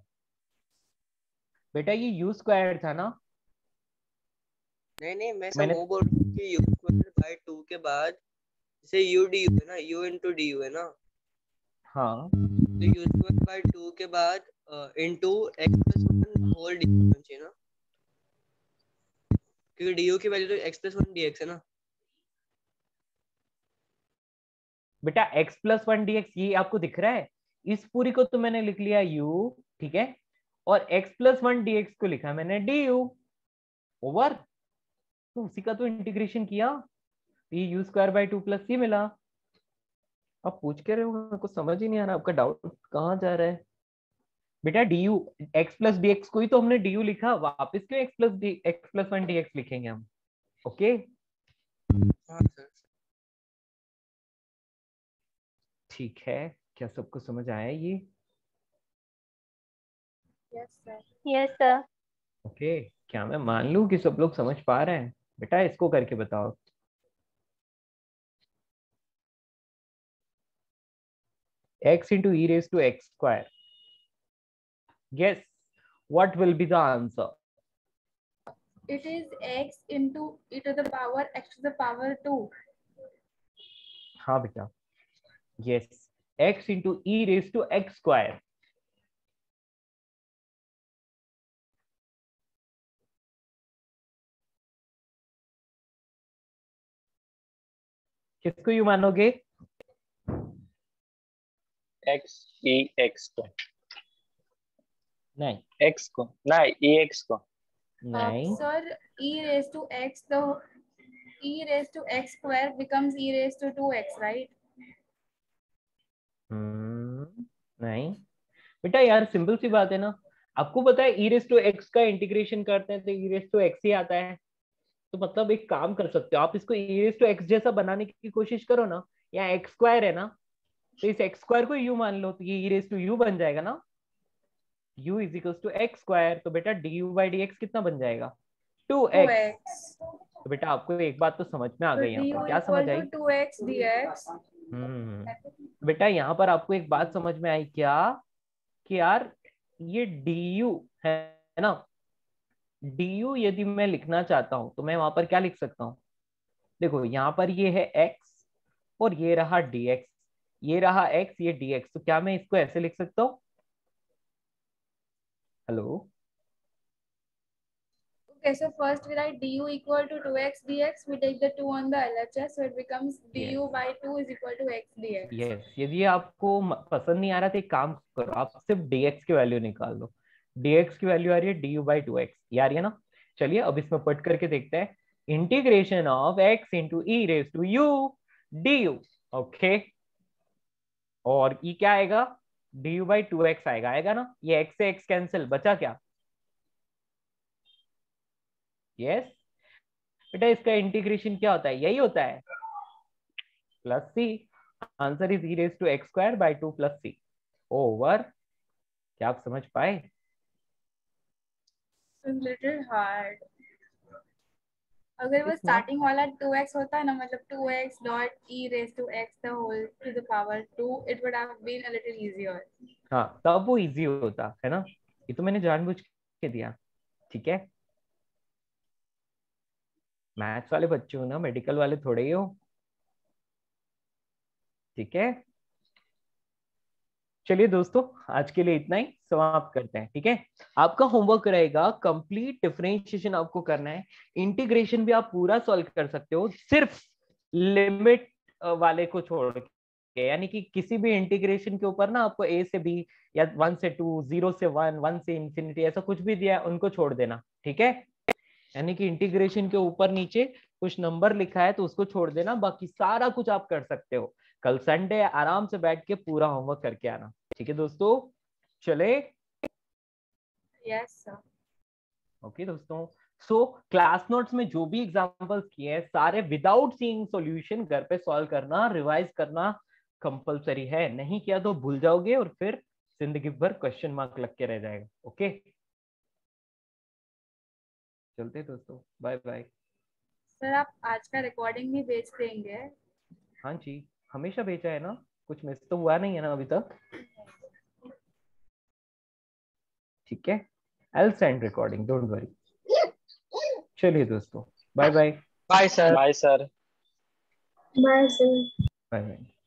बेटा ये u² था ना। नहीं मैं मैंने वो बोल रहा हूँ कि u²/2 के बाद जैसे u du है ना, u into du है ना, हाँ तो u²/2 के बाद into x plus 1 whole du होना चाहिए ना, क्योंकि du की वैल्यू तो x plus 1 dx है ना। बेटा x प्लस 1 dx ये आपको दिख रहा है, इस पूरी को तो मैंने लिख लिया u, ठीक है, और x प्लस 1 dx को लिखा मैंने du ओवर, तो उसी का तो इंटीग्रेशन किया। P u square by 2 plus c मिला। आप पूछ के रहे हो, मेरे को समझ ही नहीं आ रहा आपका डाउट कहाँ जा रहा है। बेटा D you x plus D x को ही तो हमने डी यू लिखा, वापस क्यों x plus one D x लिखेंगे हम। ओके ठीक है, क्या सबको समझ आया ये? Yes sir. Yes sir. Okay क्या मैं मान लूं कि सब लोग समझ पा रहे हैं? बेटा इसको करके बताओ। x into e raised to x square. Guess what will be the answer? It is x into e to the power x to the power 2. हाँ बेटा, yes, x into e raised to x square. किसको you मानोगे? X ई x को नहीं, x को नहीं ई x को नहीं Sir, e raised to x, the e raised to x square becomes e raised to 2x, right? नहीं बेटा यार, सिंपल सी बात है ना। आपको पता है ई रेस टू एक्स का इंटीग्रेशन करते हैं तो ई रेस टू एक्स ही आता है। तो मतलब एक काम कर सकते हो आप, इसको ई रेस टू एक्स जैसा बनाने की कोशिश करो ना। यहाँ एक्स स्क्वायर है ना, तो इस एक्स स्क्वायर को यू मान लो, तो ये ई रेस टू यू बन जाएगा ना। u is equal to X square, तो बेटा D you by D X कितना बन जाएगा? 2x। तो बेटा आपको एक बात तो समझ में आ गई, यहाँ पर क्या समझ आई? 2x dx. बेटा यहाँ पर आपको एक बात समझ में आई क्या, कि यार ये du है ना, du यदि मैं लिखना चाहता हूं तो मैं वहां पर क्या लिख सकता हूँ? देखो यहाँ पर ये है x और ये रहा dx, ये रहा x ये dx, तो क्या मैं इसको ऐसे लिख सकता हूँ? Hello Okay, so first we write du equal to 2x dx. We take the 2 on the LHS, so it becomes du by 2 is equal to x dx. yes, यदि आपको पसंद नहीं आ रहा तो एक काम करो, आप सिर्फ dx की वैल्यू निकाल लो। dx की वैल्यू आ रही है du by 2x, ये आ रही है ना। चलिए अब इसमें पट करके देखते हैं। Integration of x into E raise to U du। Okay, और ये क्या आएगा? du by 2x आएगा ना। ये x से x कैंसिल, बचा क्या? यस बेटा, इसका इंटीग्रेशन क्या होता है? यही होता है, plus C. Answer is E raise to X square by 2 plus C over. क्या आप समझ पाए? Little hard. अगर वो स्टार्टिंग वाला 2x होता है ना, मतलब 2x dot e raised to x the whole to the power 2, it would have been a little easier. हाँ तब वो इजी होता है ना। ये तो मैंने जानबूझ के दिया, ठीक है। मैथ्स वाले बच्चे हो ना, मेडिकल वाले थोड़े ही हो, ठीक है। चलिए दोस्तों, आज के लिए इतना ही, समाप्त करते हैं, ठीक है। आपका होमवर्क रहेगा कंप्लीट डिफरेंशिएशन आपको करना है। इंटीग्रेशन भी आप पूरा सॉल्व कर सकते हो, सिर्फ लिमिट वाले को छोड़ के, यानी कि किसी भी इंटीग्रेशन के ऊपर ना आपको a से b या 1 से 2, 0 से 1, 1 से इंफिनिटी, ऐसा कुछ भी दिया है उनको छोड़ देना, ठीक है। यानी कि इंटीग्रेशन के ऊपर नीचे कुछ नंबर लिखा है तो उसको छोड़ देना, बाकी सारा कुछ आप कर सकते हो। कल संडे आराम से बैठ के पूरा होमवर्क करके आना, ठीक है दोस्तों। चले? Yes sir. ओके दोस्तों, सो क्लास नोट्स में जो भी एग्जांपल्स किए हैं सारे विदाउट सीइंग सॉल्यूशन घर पे सॉल्व करना, रिवाइज करना कंपलसरी है। नहीं किया तो भूल जाओगे और फिर जिंदगी भर क्वेश्चन मार्क लग के रह जाएगा। ओके चलते दोस्तों, बाय बाय। सर आप आज का रिकॉर्डिंग भी भेज देंगे? हाँ जी, हमेशा भेजा है ना, कुछ मिस तो हुआ नहीं है ना अभी तक, ठीक है। I'll send recording, don't worry. चलिए दोस्तों, bye bye. Bye sir. Bye sir. Bye sir. Bye bye.